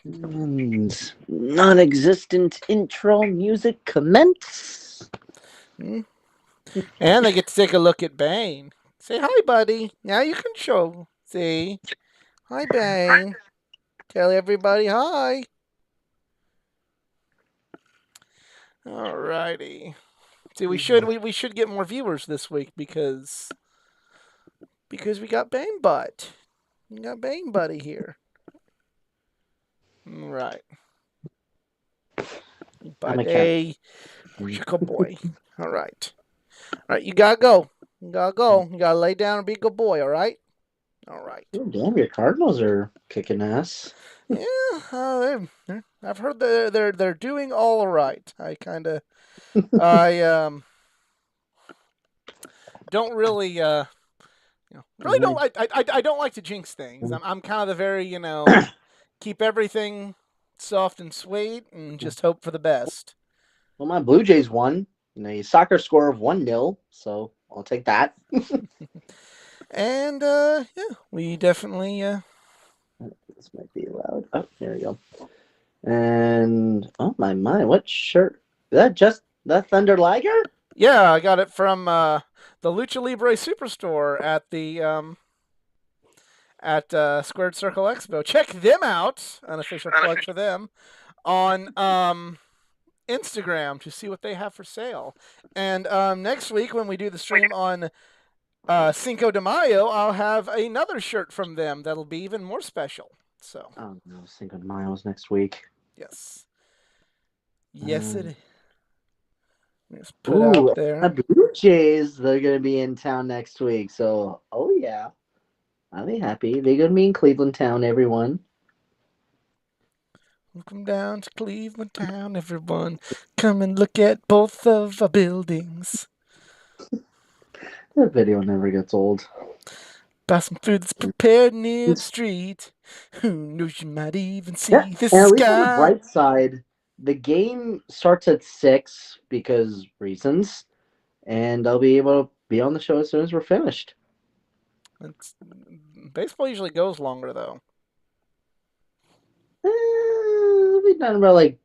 And non-existent intro music commence. Mm. And they get to take a look at Bane. Say hi, buddy. Now you can show. See, hi, Bane. Tell everybody hi. Alrighty. See, we should get more viewers this week because we got Bane Butt. We got Bane Buddy here. Right, I'm a cat. buddy. Good boy. All right. All right. You gotta go. You gotta go. You gotta lay down and be a good boy. All right. All right. Oh, damn, your Cardinals are kicking ass. Yeah, I've heard they're doing all right. I don't really really don't I don't like to jinx things. I'm kind of the very keep everything soft and sweet and just hope for the best. Well, my Blue Jays won. A soccer score of 1-0, so I'll take that. And yeah, we definitely This might be loud. Oh, there we go. And oh my, what shirt? Is that just the Thunder Liger? yeah, I got it from the Lucha Libre Superstore at Squared Circle Expo. Check them out, unofficial plug for them, on Instagram to see what they have for sale. And next week when we do the stream on Cinco de Mayo, I'll have another shirt from them that'll be even more special. So Oh no, Cinco de Mayo's next week. yes, yes it is. Just put Ooh, out the there. Blue Jays, they're going to be in town next week. So, oh yeah, I'll be happy. They're going to be in Cleveland town, everyone. Welcome down to Cleveland town, everyone. Come and look at both of our buildings. That video never gets old. Buy some food that's prepared near the street. Who knows, you might even see Yeah, the and at least on the sky. bright side, the game starts at 6 because reasons, and I'll be able to be on the show as soon as we're finished. It's, baseball usually goes longer, though. We'll be done about like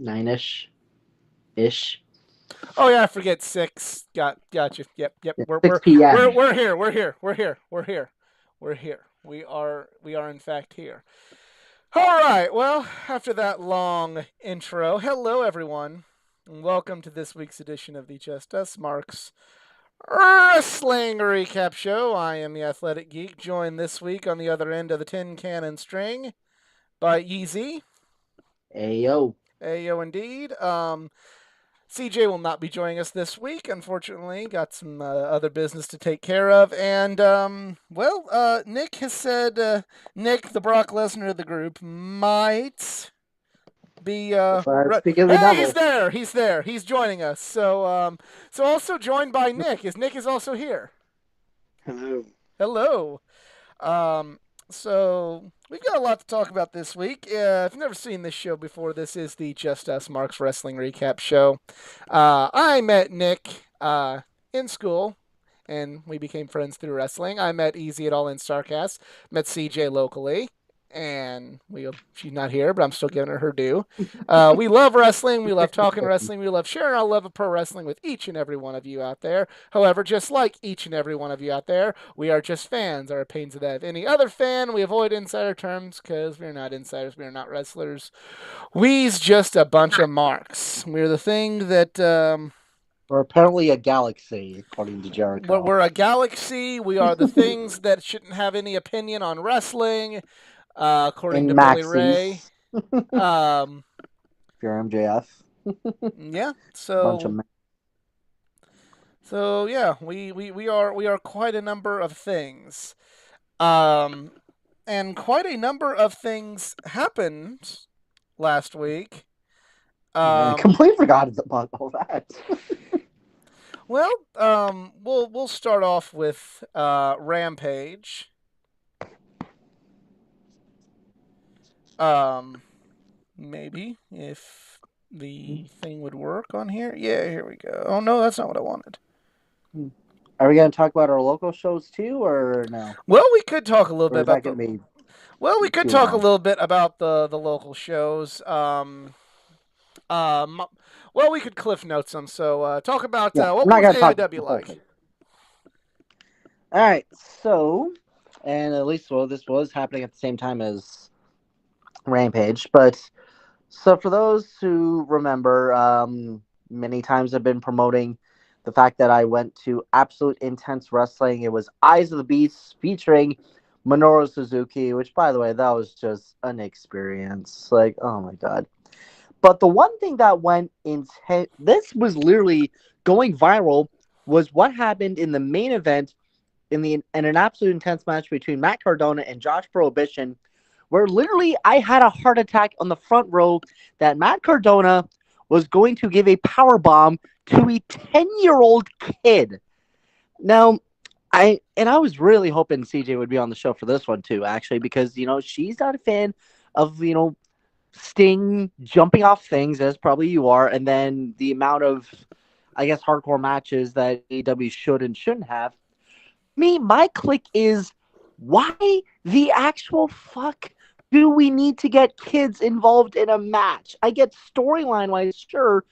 9ish. Ish. Oh yeah, I forget 6. Got you. Yep. Yeah, We're 6 we're p.m. we're we're here. We're here. We're here. We're here. We're here. We are in fact here. All right. Well, after that long intro, hello everyone, and welcome to this week's edition of the Just Us Marks Wrestling Recap Show. I am the Athletic Geek, joined this week on the other end of the tin cannon string by Yeezy. Ayo. Ayo, indeed. CJ will not be joining us this week, unfortunately. Got some other business to take care of. And, Nick has said, Nick, the Brock Lesnar of the group, might be. Speak of the Hey, devil. he's there. He's joining us. So also joined by Nick, is Nick is also here. Hello. Hello. So we've got a lot to talk about this week. If you've never seen this show before, this is the Just Us Marks Wrestling Recap Show. I met Nick in school, and we became friends through wrestling. I met Easy at All In Starcast, met CJ locally, and she's not here, but I'm still giving her due. We love wrestling. We love talking wrestling. We love sharing our love of pro wrestling with each and every one of you out there. However, just like each and every one of you out there, we are just fans. Our opinions of that of any other fan. We avoid insider terms because we're not insiders. We're not wrestlers. We's just a bunch of marks. We're the thing that We're apparently a galaxy, according to Jericho. we're a galaxy. We are the things that shouldn't have any opinion on wrestling, according And to Bully Ray. Maxis. If you're MJF. Yeah. Bunch of So yeah, we are quite a number of things, and quite a number of things happened last week. I completely forgot about all that. Well, we'll start off with Rampage. Maybe if the thing would work on here. Yeah, here we go. Oh no, that's not what I wanted. Are we going to talk about our local shows too, or no? Well, we could talk a little Or bit is that about going to be Well, we What's could going talk a on? little bit about the local shows. Um, well, we could cliff notes them. So talk about Yeah, what I'm not was gonna talk AIW the whole like. thing. All right, so and at least this was happening at the same time as Rampage, but so for those who remember, many times I've been promoting the fact that I went to Absolute Intense Wrestling. It was Eyes of the Beast featuring Minoru Suzuki, which by the way, that was just an experience. Like, oh my god. But the one thing that went intense, this was literally going viral, was what happened in the main event in an absolute intense match between Matt Cardona and Josh Prohibition, where literally I had a heart attack on the front row that Matt Cardona was going to give a power bomb to a 10-year-old kid. Now, I was really hoping CJ would be on the show for this one too, actually, because she's not a fan of Sting jumping off things, as probably you are, and then the amount of, I guess, hardcore matches that AEW should and shouldn't have. My click is, why the actual fuck do we need to get kids involved in a match? I get storyline wise, sure,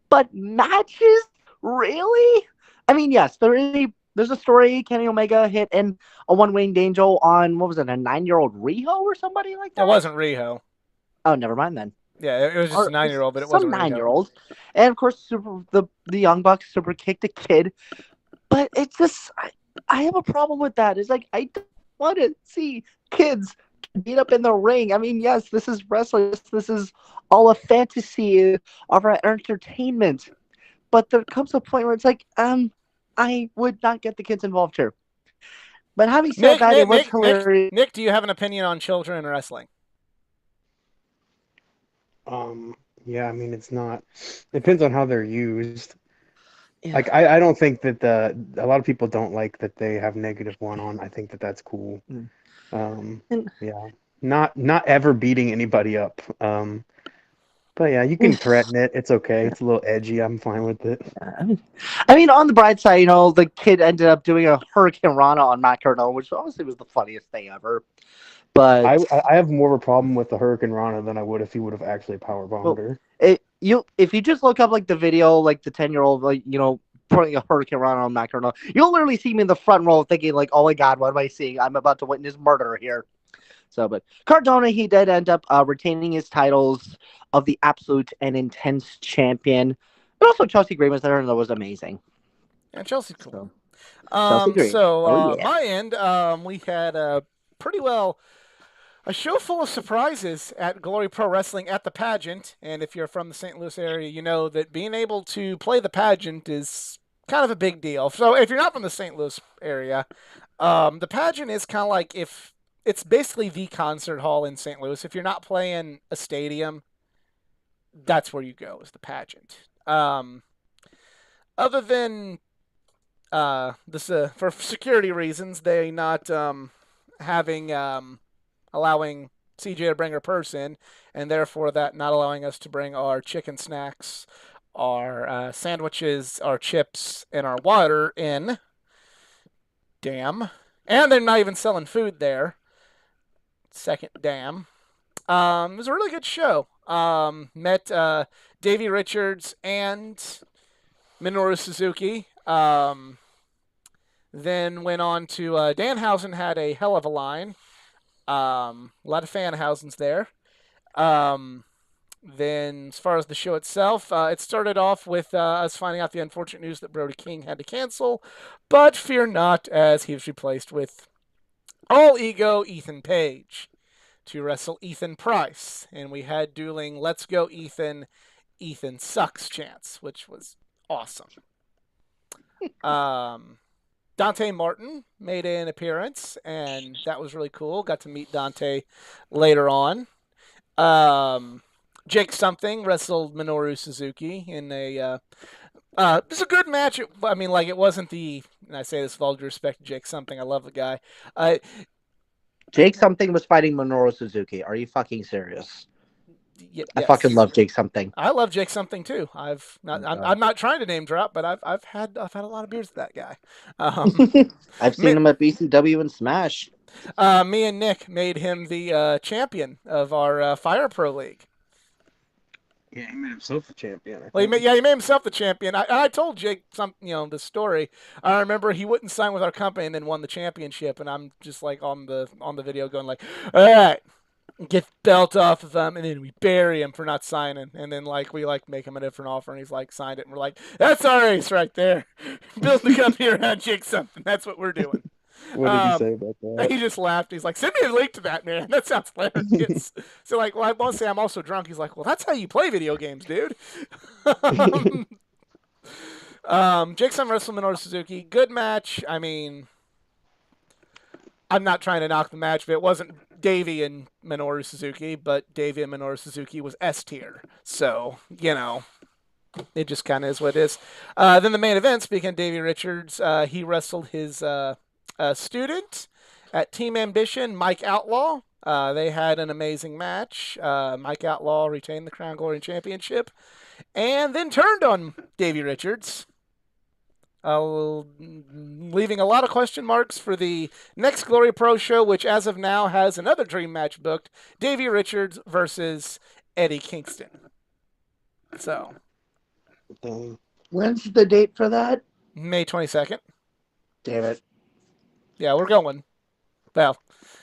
but matches? Really? I mean, yes, there's a story Kenny Omega hit in a one-winged angel on, what was it, a 9-year-old Riho or somebody like It that? wasn't Riho. Oh, never mind then. Yeah, it was just a Or 9-year-old, but it some wasn't Riho. 9-year-old. And of course, the Young Bucks super kicked a kid. But it's just, I have a problem with that. It's like, I don't want to see kids beat up in the ring. I mean, yes, this is wrestling. This is all a fantasy of our entertainment. But there comes a point where it's like, I would not get the kids involved here. But having said Nick, that, it Nick, was Nick, Nick, hilarious. Nick. Do you have an opinion on children in wrestling? Um, yeah, I mean, it's not. It depends on how they're used. Yeah. Like, I don't think that a lot of people don't like that they have negative one on. I think that that's cool. Mm. Um, And, yeah, not ever beating anybody up. But yeah, you can threaten it. It's okay. It's a little edgy. I'm fine with it. I mean, on the bright side, the kid ended up doing a Hurricane Rana on Matt Cardona, which honestly was the funniest thing ever. But I have more of a problem with the Hurricane Rana than I would if he would have actually power bombed well, her. if you just look up like the video, like the 10-year-old, like putting a Hurricane Rana on Matt Cardona, you'll literally see me in the front row thinking like, oh my god, what am I seeing? I'm about to witness murder here. So, but Cardona, he did end up retaining his titles of the Absolute and Intense Champion. But also Chelsea Green was there, and that was amazing. And Chelsea's cool. So, Chelsea Green. Oh yeah. My end, we had pretty well a show full of surprises at Glory Pro Wrestling at the pageant. And if you're from the St. Louis area, you know that being able to play the pageant is kind of a big deal. So if you're not from the St. Louis area, the pageant is kind of like if it's basically the concert hall in St. Louis. If you're not playing a stadium, that's where you go is the pageant. Other than this, for security reasons, they not having allowing CJ to bring her purse in, and therefore that not allowing us to bring our chicken snacks, our sandwiches, our chips, and our water in. Damn. And they're not even selling food there. Second damn. It was a really good show. Met Davey Richards and Minoru Suzuki. Then went on to Danhausen had a hell of a line. A lot of fanhousens there. Then, as far as the show itself, it started off with us finding out the unfortunate news that Brody King had to cancel. But fear not, as he was replaced with all ego Ethan Page to wrestle Ethan Price. And we had dueling Let's Go Ethan, Ethan Sucks chants, which was awesome. Dante Martin made an appearance, and that was really cool. Got to meet Dante later on. Jake Something wrestled Minoru Suzuki in a. It was a good match. It wasn't the. And I say this with all due respect to Jake Something. I love the guy. Jake Something was fighting Minoru Suzuki. Are you fucking serious? I fucking love Jake something. I love Jake something too. I'm not trying to name drop, but I've had a lot of beers with that guy. I've seen him at BCW and Smash. Me and Nick made him the champion of our Fire Pro League. Yeah, he made himself a champion. Well, he made himself the champion. I told Jake the story. I remember he wouldn't sign with our company and then won the championship, and I'm just like on the video going like, all right, get the belt off of him, and then we bury him for not signing, and then we make him a different offer, and he's like signed it, and we're like, that's our ace right there. Build the company around Jake something. That's what we're doing. What did he say about that? He just laughed. He's like, send me a link to that, man. That sounds hilarious. So, I want to say I'm also drunk. He's like, well, that's how you play video games, dude. Jake's on Wrestle Minoru Suzuki. Good match. I mean, I'm not trying to knock the match, but it wasn't Davey and Minoru Suzuki, but Davey and Minoru Suzuki was S tier. So, it just kind of is what it is. Then the main event, speaking of Davey Richards, he wrestled his student at Team Ambition, Mike Outlaw. They had an amazing match. Mike Outlaw retained the Crown Glory Championship and then turned on Davey Richards, leaving a lot of question marks for the next Glory Pro show, which as of now has another dream match booked, Davey Richards versus Eddie Kingston. So, when's the date for that? May 22nd. Damn it. Yeah, we're going. Well,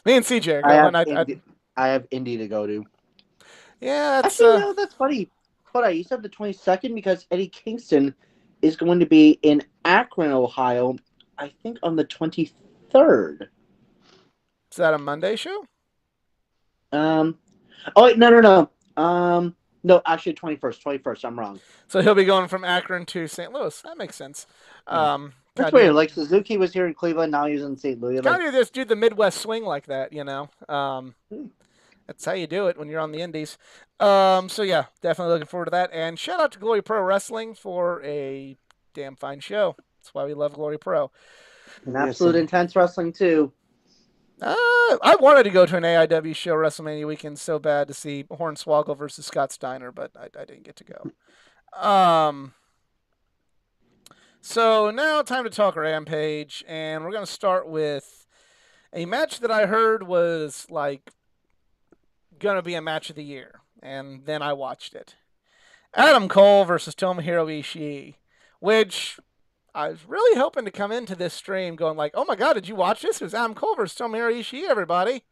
me and CJ are going. I have Indy to go to. Yeah, that's actually, that's funny. Hold on, you said the 22nd because Eddie Kingston is going to be in Akron, Ohio, I think on the 23rd. Is that a Monday show? Oh wait, no. No, actually 21st. I'm wrong. So he'll be going from Akron to St. Louis. That makes sense. That's weird. Like Suzuki was here in Cleveland, now he's in St. Louis. Gotta just do the Midwest swing like that, That's how you do it when you're on the Indies. So yeah, definitely looking forward to that. And shout out to Glory Pro Wrestling for a damn fine show. That's why we love Glory Pro. And absolute intense wrestling too. I wanted to go to an AIW show WrestleMania weekend so bad to see Hornswoggle versus Scott Steiner, but I didn't get to go. So now time to talk Rampage, and we're going to start with a match that I heard was going to be a match of the year, and then I watched it. Adam Cole versus Tomohiro Ishii, which I was really hoping to come into this stream going oh my god, did you watch this? It was Adam Cole versus Tomohiro Ishii, everybody.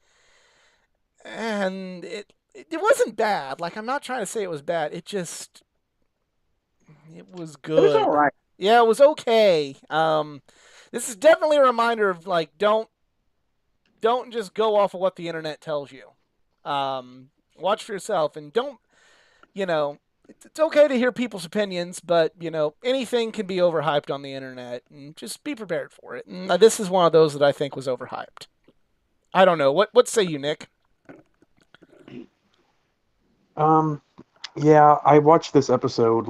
And it wasn't bad. I'm not trying to say it was bad. It was good. It was all right. Yeah, it was okay. This is definitely a reminder of don't just go off of what the internet tells you. Watch for yourself, and don't, it's okay to hear people's opinions, but anything can be overhyped on the internet, and just be prepared for it. And this is one of those that I think was overhyped. I don't know. What say you, Nick? Yeah, I watched this episode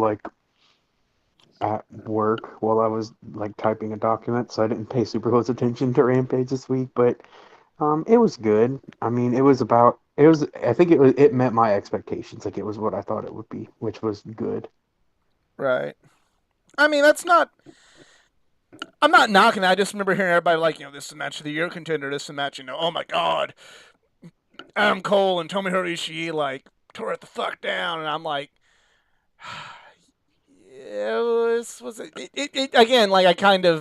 at work while I was typing a document, so I didn't pay super close attention to Rampage this week, but it was good. I mean, I think it met my expectations. It was what I thought it would be, which was good. Right. I mean, I'm not knocking it. I just remember hearing everybody this is a match of the year contender, this is a match, oh my god, Adam Cole and Tomohiro Ishii tore it the fuck down, and I'm like, it again, I kind of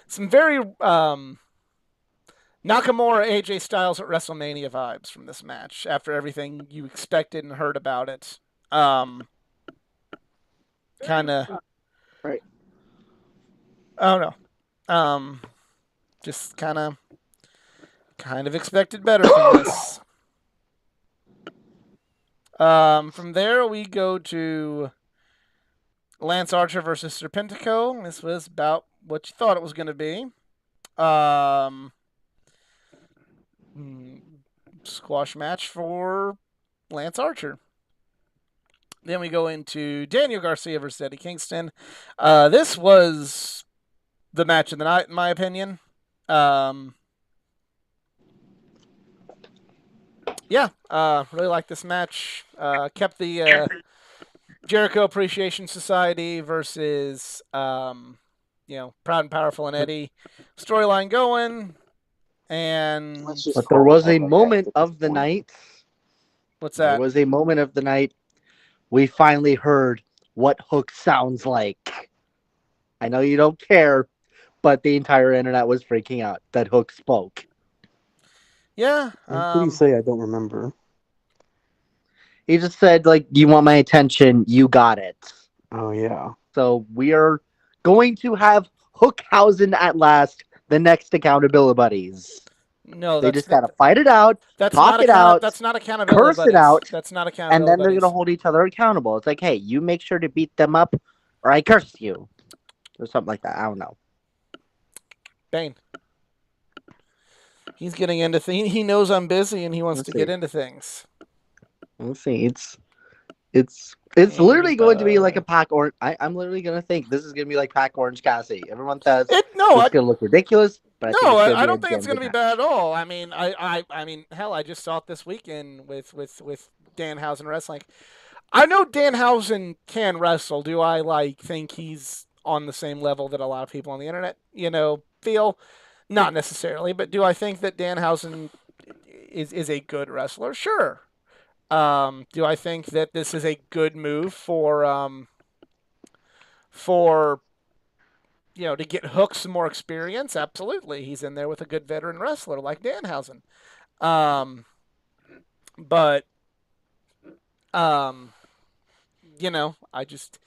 some very Nakamura AJ Styles at WrestleMania vibes from this match after everything you expected and heard about it. Kind of right. I don't know. Just kind of expected better from this. From there we go to Lance Archer versus Sir Pentaco. This was about what you thought it was going to be. Squash match for Lance Archer. Then we go into Daniel Garcia versus Eddie Kingston. This was the match of the night, in my opinion. Yeah, really like this match. Kept the Jericho Appreciation Society versus Proud and Powerful and Eddie storyline going. And Let's just But there call it was like a that moment at this of the point. night. what's There that? was a moment of the night. We finally heard what Hook sounds like. I know you don't care, but the entire internet was freaking out that Hook spoke. Yeah. And what did he say? I don't remember. He just said, like, you want my attention, you got it. Oh yeah. So we are going to have Hookhausen at last, the next accountability buddies. No, They just gotta fight it out, talk it out, that's not accountability curse it buddies. out, That's not and accountability then they're gonna buddies. hold each other accountable. It's like, hey, you make sure to beat them up, or I curse you, or something like that. I don't know. Bane. He's getting into things. He knows I'm busy and he wants Let's to see. get into things. Let's see. It's literally going to be like a pack orange. I'm literally gonna think this is gonna be like pack orange Cassie. Everyone says this is gonna look ridiculous, but I think it's gonna I be a don't think it's damn going good to be match. bad at all. I mean, I mean, hell, I just saw it this weekend with Danhausen wrestling. I know Danhausen can wrestle. Do I think he's on the same level that a lot of people on the internet, feel? Not necessarily, but do I think that Danhausen is a good wrestler? Sure. Do I think that this is a good move for to get Hook some more experience? Absolutely. He's in there with a good veteran wrestler like Danhausen. Um, but um, I just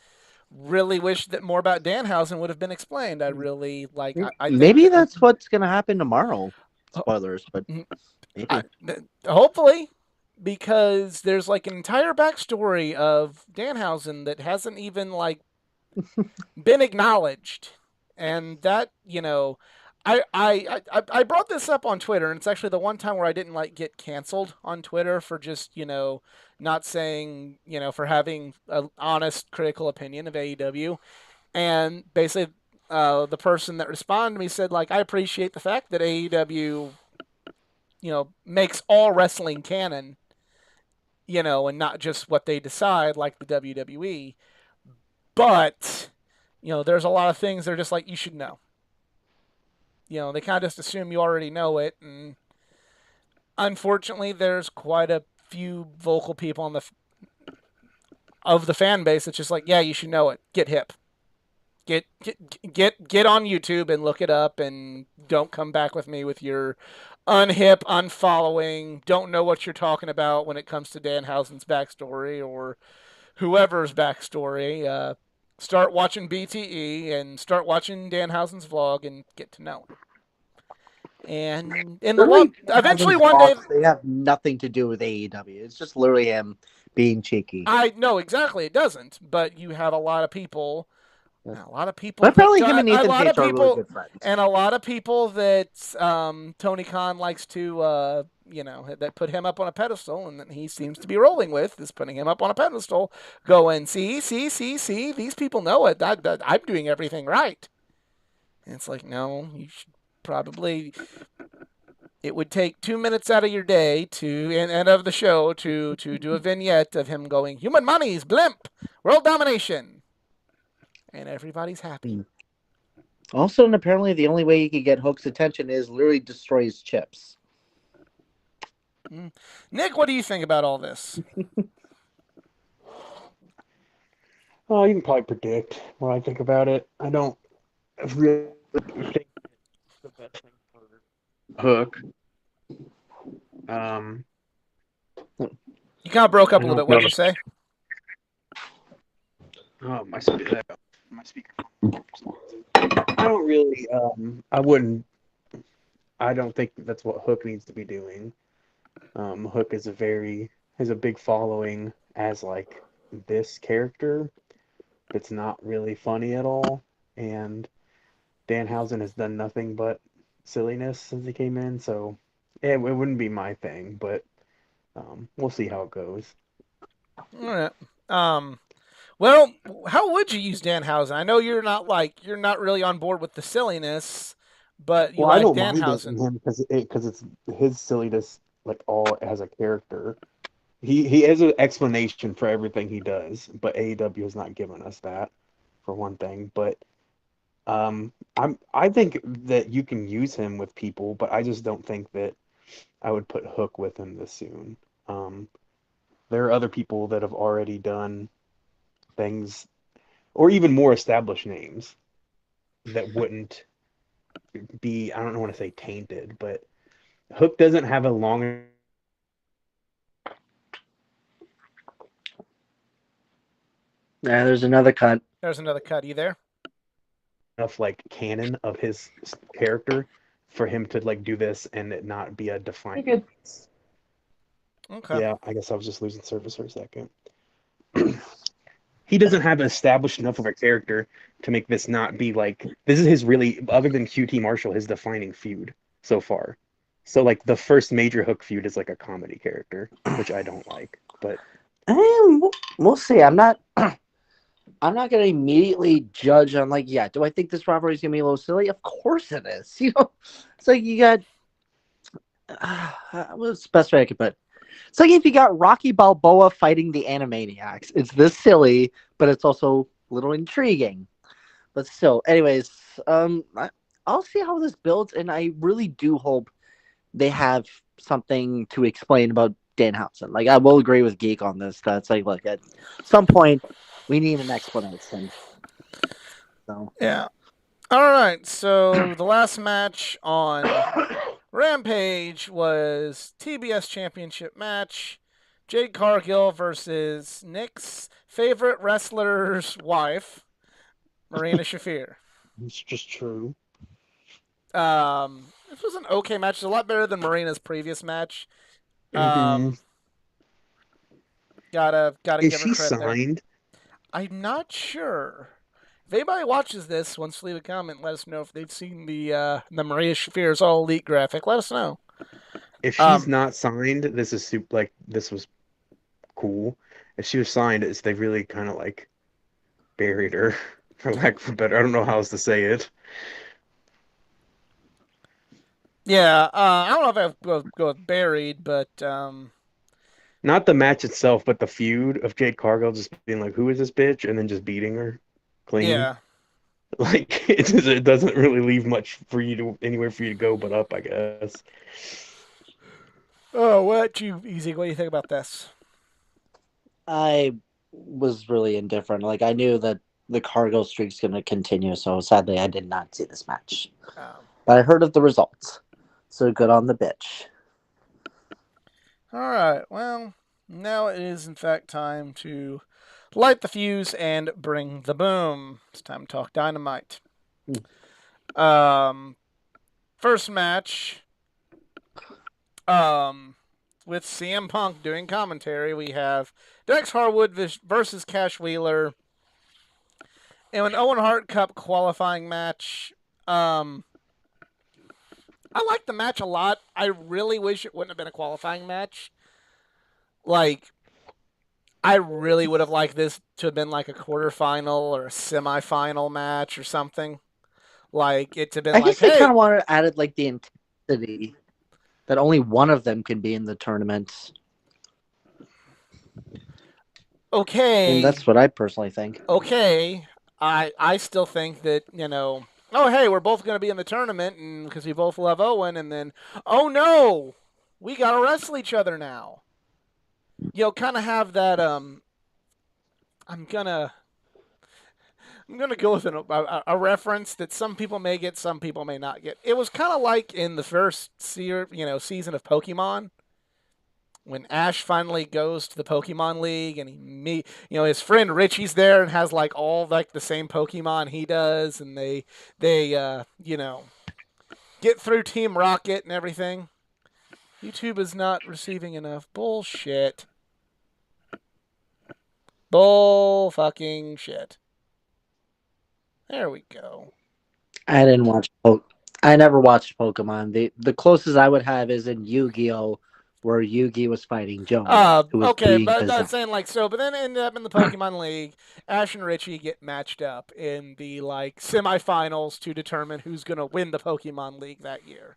really wish that more about Danhausen would have been explained. I really like. I think Maybe that. that's what's gonna happen tomorrow. Spoilers, but I, maybe. hopefully, because there's like an entire backstory of Danhausen that hasn't even been acknowledged, and that I brought this up on Twitter, and it's actually the one time where I didn't get canceled on Twitter for just not saying for having an honest critical opinion of AEW, and basically the person that responded to me said I appreciate the fact that AEW makes all wrestling canon, and not just what they decide like the WWE, but there's a lot of things they're just you should know. They kind of just assume you already know it, and unfortunately, there's quite a few vocal people of the fan base that's just yeah, you should know it. Get hip. Get on YouTube and look it up, and don't come back with me with your unhip, unfollowing, don't know what you're talking about when it comes to Danhausen's backstory or whoever's backstory. Start watching BTE and start watching Danhausen's vlog and get to know him. And in the Literally, eventually Danhausen's one day, vlogs, they have nothing to do with AEW. It's just literally him being cheeky. I know exactly it doesn't, but you have a lot of people. But A lot of people apparently, that him and a Nathan lot of Page are really people good friends. and a lot of people that Tony Khan likes to that put him up on a pedestal, and that he seems to be rolling with is putting him up on a pedestal, going see these people know it. I'm doing everything right. And it's no, you should probably. It would take 2 minutes out of your day and of the show to do a vignette of him going human monies blimp world domination, and everybody's happy. Also, and apparently, the only way you can get Hook's attention is literally destroy his chips. Nick, what do you think about all this? Oh, you can probably predict what I think about it. I don't really think it's the best thing for Hook. You kind of broke up a little bit. What did you say? Oh, my speaker. I don't really. I wouldn't. I don't think that's what Hook needs to be doing. Hook has a big following as this character. That's not really funny at all, and Danhausen has done nothing but silliness since he came in. So it wouldn't be my thing, but we'll see how it goes. All right. Well, how would you use Danhausen? I know you're not really on board with the silliness, but you I like don't mind Danhausen. him because it's his silliness like all as a character. He has an explanation for everything he does, but AEW has not given us that for one thing. But I think that you can use him with people, but I just don't think that I would put Hook with him this soon. Um, there are other people that have already done things, or even more established names that wouldn't be, I don't want to say tainted, but Hook doesn't have a long Yeah, there's another cut. There's another cut. You there? enough like canon of his character for him to like do this and it not be a defining. You're good. Okay. Yeah, I guess I was just losing service for a second. He doesn't have established enough of a character to make this not be like this is his really, other than QT Marshall, his defining feud so far. So like the first major Hook feud is like a comedy character, which I don't like. But We'll see. I'm not gonna immediately judge on like, yeah, do I think this rivalry is gonna be a little silly? Of course it is. You know, it's like you got what's the best way I could put it? It's like if you got Rocky Balboa fighting the Animaniacs. It's this silly, but it's also a little intriguing. But still, anyways, I'll see how this builds, and I really do hope they have something to explain about Danhausen. Like, I will agree with Geek on this. That's like, look, at some point, we need an explanation. So Yeah. All right. So the last match on Rampage was TBS Championship match. Jade Cargill versus Nick's favorite wrestler's wife, Marina Shafir. it's just true. This was an okay match. It's a lot better than Marina's previous match. Mhm. Gotta Is give her she credit there. signed? I'm not sure. If anybody watches this, wants to leave a comment, let us know if they've seen the Maria Shafir's All Elite graphic. Let us know. If she's not signed, this is super, like this was cool. If she was signed, it's they really kind of like buried her, for lack of a better. I don't know how else to say it. Yeah, I don't know if I'd go with buried, but Not the match itself, but the feud of Jade Cargill just being like, "Who is this bitch?" and then just beating her clean. yeah. Like it doesn't really leave much for you to anywhere for you to go but up, I guess. Oh, what do you think about this? I was really indifferent. Like, I knew that the Cargo streak's going to continue, so sadly, I did not see this match. But I heard of the results, so good on the bitch. All right. Well, now it is in fact time to light the fuse and bring the boom. It's time to talk Dynamite. First match. With CM Punk doing commentary, we have Dex Harwood versus Cash Wheeler in an Owen Hart Cup qualifying match. I like the match a lot. I really wish it wouldn't have been a qualifying match. Like, I really would have liked this to have been like a quarterfinal or a semifinal match or something. Like, it to have been I like, guess they hey, kind of wanted to add like the intensity that only one of them can be in the tournament. okay. And that's what I personally think. Okay. I still think that, oh, hey, we're both going to be in the tournament and because we both love Owen, and then, oh, no, we got to wrestle each other now. Kind of have that, I'm going to go with a reference that some people may get, some people may not get. It was kind of like in the first season of Pokemon, when Ash finally goes to the Pokemon League and his friend Richie's there and has like all like the same Pokemon he does, and they get through Team Rocket and everything. YouTube is not receiving enough bullshit. Bull fucking shit. There we go. I didn't watch. I never watched Pokemon. The closest I would have is in Yu-Gi-Oh, where Yugi was fighting Joan. Who was Okay, being but I'm possessed. saying like so, but then ended up in the Pokemon League. Ash and Richie get matched up in the like semifinals to determine who's gonna win the Pokemon League that year.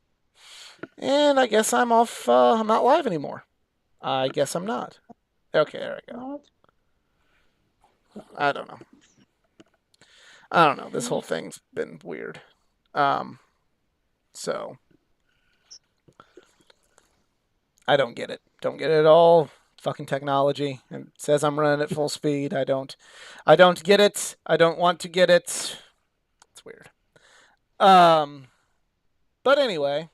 And I guess I'm off. I'm not live anymore. I guess I'm not. Okay, there we go. I don't know. I don't know. This whole thing's been weird. So I don't get it. Don't get it at all. Fucking technology. It says I'm running at full speed. I don't get it. I don't want to get it. It's weird. But anyway,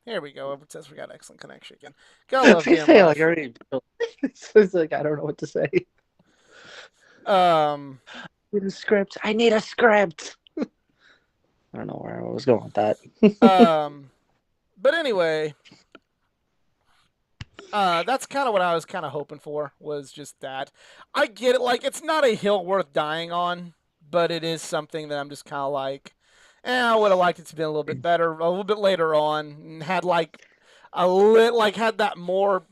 here we go. It says we got excellent connection again. Gotta love being Say, like, live. already. It's like, I don't know what to say. Need a script. I need a script. I don't know where I was going with that. But anyway, that's kind of what I was kind of hoping for, was just that. I get it. Like, it's not a hill worth dying on, but it is something that I'm just kind of like, I would have liked it to be a little bit better, a little bit later on, and had like had that more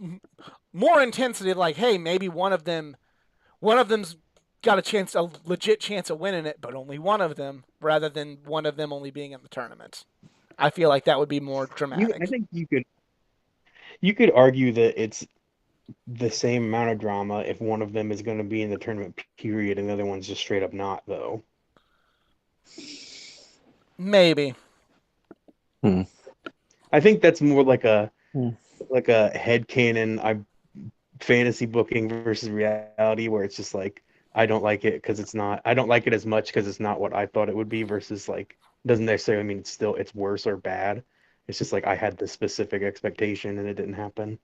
intensity. Like, hey, maybe one of them's got a legit chance of winning it, but only one of them, rather than one of them only being in the tournament. I feel like that would be more dramatic. I think you could argue that it's the same amount of drama if one of them is going to be in the tournament period and the other one's just straight up not, though. Maybe. I think that's more like a headcanon fantasy booking versus reality, where it's just like, I don't like it because it's not. I don't like it as much because it's not what I thought it would be. Versus, like, doesn't necessarily mean it's worse or bad. It's just like I had this specific expectation and it didn't happen.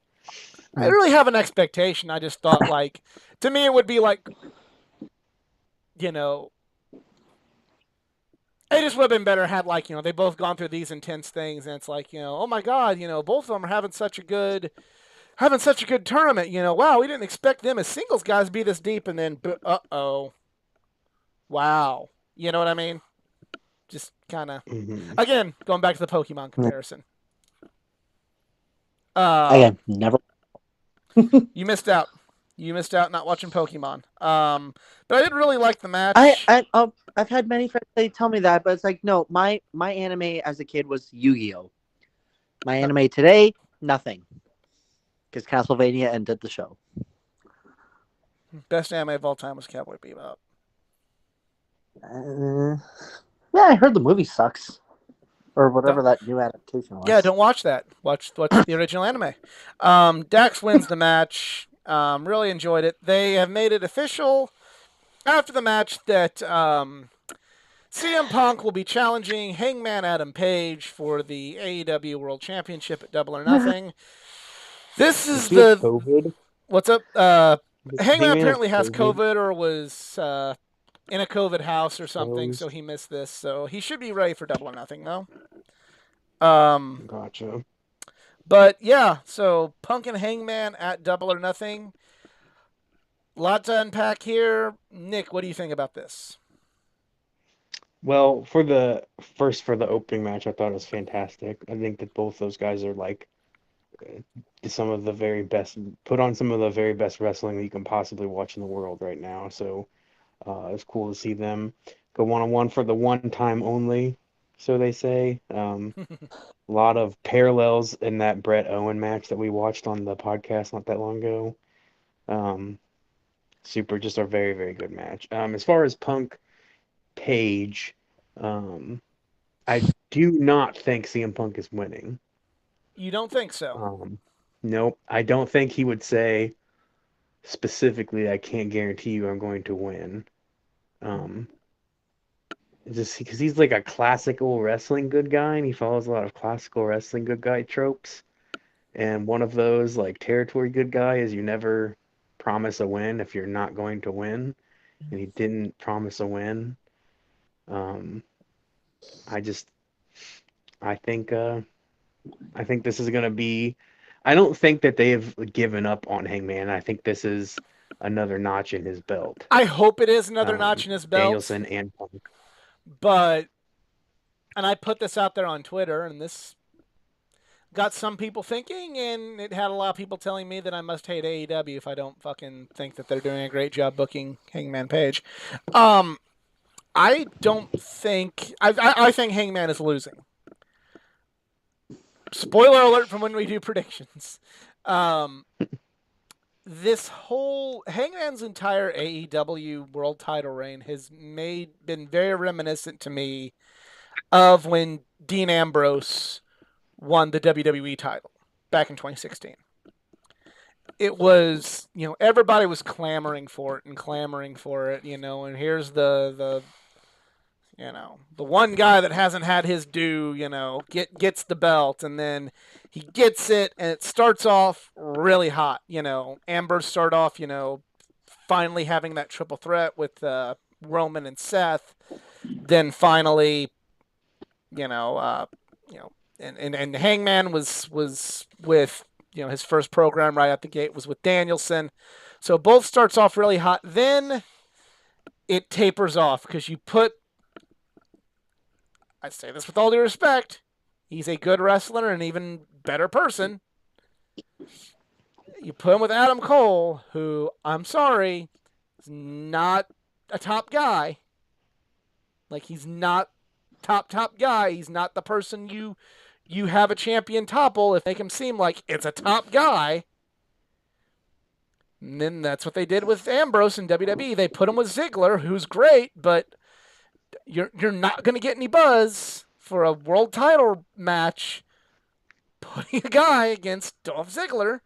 I didn't really have an expectation. I just thought, like, to me it would be like, it just would have been better had, like, they both gone through these intense things, and it's like, oh my god, both of them are having such a good tournament. Wow, we didn't expect them as singles guys to be this deep, and then wow, you know what I mean? Just kind of again going back to the Pokemon comparison. Again, never. You missed out. You missed out not watching Pokemon. But I didn't really like the match. I've had many friends they tell me that, but it's like, no, my anime as a kid was Yu-Gi-Oh. My anime today, nothing, because Castlevania ended the show. Best anime of all time was Cowboy Bebop. Yeah, I heard the movie sucks, or whatever that new adaptation was. Yeah, don't watch that. Watch the original anime. Dax wins the match. Really enjoyed it. They have made it official after the match that CM Punk will be challenging Hangman Adam Page for the AEW World Championship at Double or Nothing. This is the COVID. What's up? Hangman apparently has COVID, or was in a COVID house or something, so he missed this. So he should be ready for Double or Nothing, though. Gotcha. But yeah, so Punk and Hangman at Double or Nothing. A lot to unpack here. Nick, what do you think about this? Well, for the opening match, I thought it was fantastic. I think that both those guys are like some of the very best, put on some of the very best wrestling that you can possibly watch in the world right now. So it's cool to see them go one-on-one for the one time only, so they say. A lot of parallels in that Brett Owen match that we watched on the podcast not that long ago. Just a very, very good match. As far as Punk Page, I do not think CM Punk is winning. You don't think so? Nope. I don't think he would say specifically, I can't guarantee you I'm going to win. Just because he's like a classical wrestling good guy, and he follows a lot of classical wrestling good guy tropes. And one of those, like, territory good guy, is you never promise a win if you're not going to win. And he didn't promise a win. I think this is gonna be. I don't think that they have given up on Hangman. I think this is another notch in his belt. I hope it is another notch in his belt. Danielson and Punk. And I put this out there on Twitter, and this got some people thinking, and it had a lot of people telling me that I must hate AEW if I don't fucking think that they're doing a great job booking Hangman Page. I don't think... I think Hangman is losing. spoiler alert from when we do predictions. This whole Hangman's entire AEW world title reign has been very reminiscent to me of when Dean Ambrose won the WWE title back in 2016. It was, everybody was clamoring for it, and here's the one guy that hasn't had his due, gets the belt, and then he gets it, and it starts off really hot. Amber start off, finally having that triple threat with Roman and Seth. Then finally, and Hangman was with, his first program right out the gate was with Danielson. So both starts off really hot. Then it tapers off because I say this with all due respect, he's a good wrestler and an even better person. You put him with Adam Cole, who, I'm sorry, is not a top guy. Like, he's not top guy. He's not the person you have a champion topple if they make him seem like it's a top guy. And then that's what they did with Ambrose in WWE. They put him with Ziggler, who's great, but you're not going to get any buzz for a world title match putting a guy against Dolph Ziggler.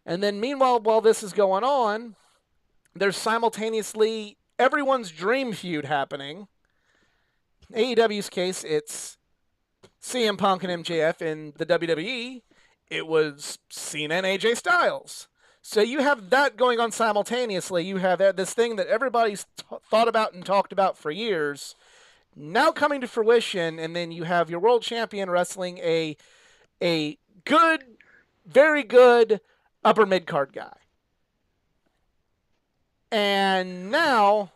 And then meanwhile, while this is going on, there's simultaneously everyone's dream feud happening. In AEW's case, it's CM Punk and MJF. In the WWE, it was Cena and AJ Styles. So you have that going on simultaneously. You have this thing that everybody's thought about and talked about for years, now coming to fruition, and then you have your world champion wrestling a good, very good upper mid-card guy. And now,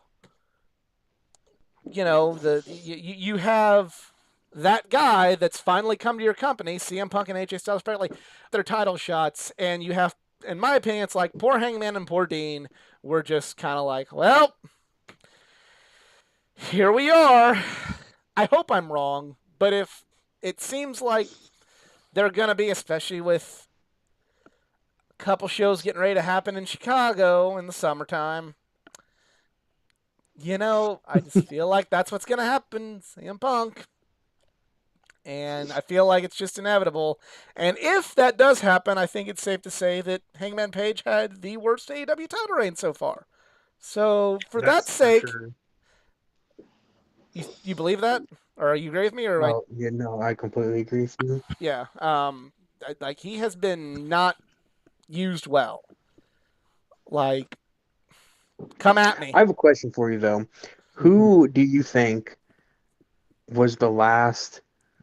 you have that guy that's finally come to your company, CM Punk and AJ Styles, apparently their title shots, and you have, in my opinion, it's like poor Hangman and poor Dean were just kind of like, well, here we are. I hope I'm wrong, but if it seems like they're going to be, especially with a couple shows getting ready to happen in Chicago in the summertime, I just feel like that's what's going to happen, CM Punk. And I feel like it's just inevitable. And if that does happen, I think it's safe to say that Hangman Page had the worst AEW title reign so far. So for that sake, sure. you believe that? Or you agree with me? Or I completely agree with you. Yeah. Like, he has been not used well. Like, come at me. I have a question for you, though. Who do you think was the last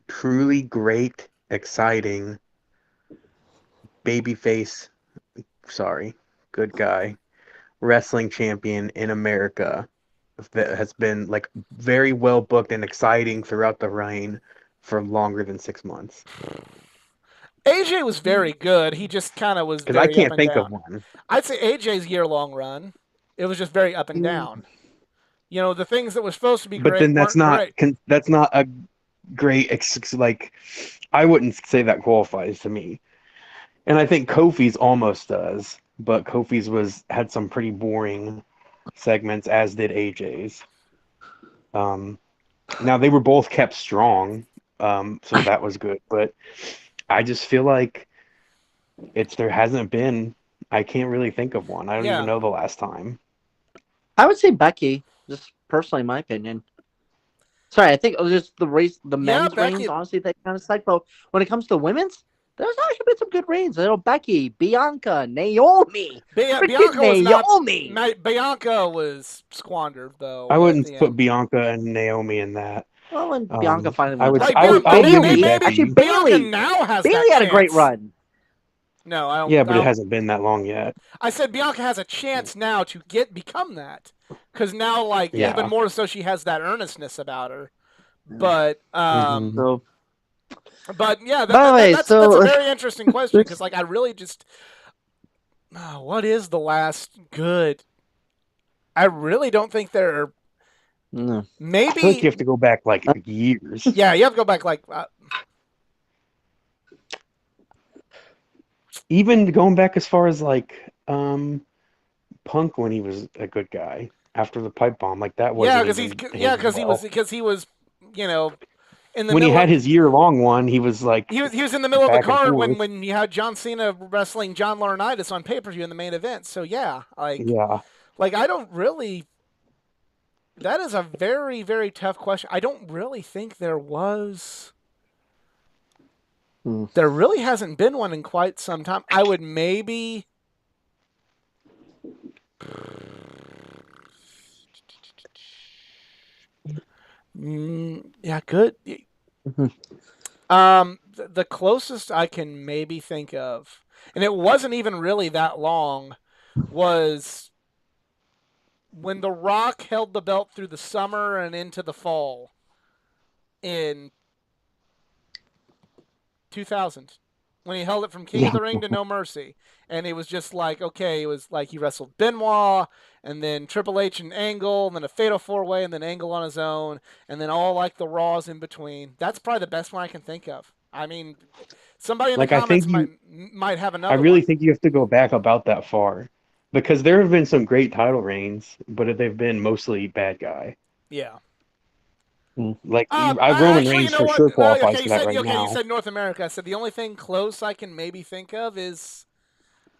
truly great, exciting babyface, good guy, wrestling champion in America that has been like very well booked and exciting throughout the reign for longer than 6 months? AJ was very good. He just kind of was Because very I can't up and think down. of one. I'd say AJ's year-long run, it was just very up and down. The things that were supposed to be But great then that's weren't not great. that's not a great like. I wouldn't say that qualifies to me. And I think Kofi's almost does, but Kofi's had some pretty boring segments, as did AJ's. Now they were both kept strong, so that was good. But I just feel like there hasn't been. I can't really think of one. I don't even know the last time. I would say Becky, just personally, my opinion. Sorry, I think it was just the men's reigns, honestly, that kind of suck. But when it comes to women's, there's actually been some good reigns. Becky, Bianca, Naomi. Bianca was squandered, though. I wouldn't put Bianca and Naomi in that. Well, when Bianca finally I won, would Bayley. Becky. Actually, Bianca now has Bayley had a great run. No, I don't. Yeah, but it hasn't been that long yet. I said Bianca has a chance now to become that, because now, even more so, she has that earnestness about her. But but yeah, that's a very interesting question, because I really just, what is the last good? I really don't think there are. No. Maybe I feel like you have to go back years. Yeah, you have to go back even going back as far as like Punk when he was a good guy after the pipe bomb, like that Yeah, wasn't because he's even yeah, handled well. because he was, you know, in the When he middle of had his year-long one, he was like he was in the middle of the back and card forth. when you had John Cena wrestling John Laurinaitis on pay per view in the main event. So yeah, Yeah, I don't really. That is a very very tough question. I don't really think there was. Hmm. There really hasn't been one in quite some time. I would maybe. Yeah, good. The closest I can maybe think of, and it wasn't even really that long, was when The Rock held the belt through the summer and into the fall in 2000, when he held it from King of yeah. the Ring to No Mercy. And it was just like, okay, it was like he wrestled Benoit, and then Triple H and Angle, and then a Fatal 4-Way, and then Angle on his own, and then all like the Raws in between. That's probably the best one I can think of. I mean, somebody in the Like I comments think might have I another really one. think you have to go back about that far, because there have been some great title reigns, but they've been mostly bad guy. Yeah. Hmm. Like Roman Actually, you Reigns know for what? sure qualifies Okay, for that right you now. said North America. I said the only thing close I can maybe think of is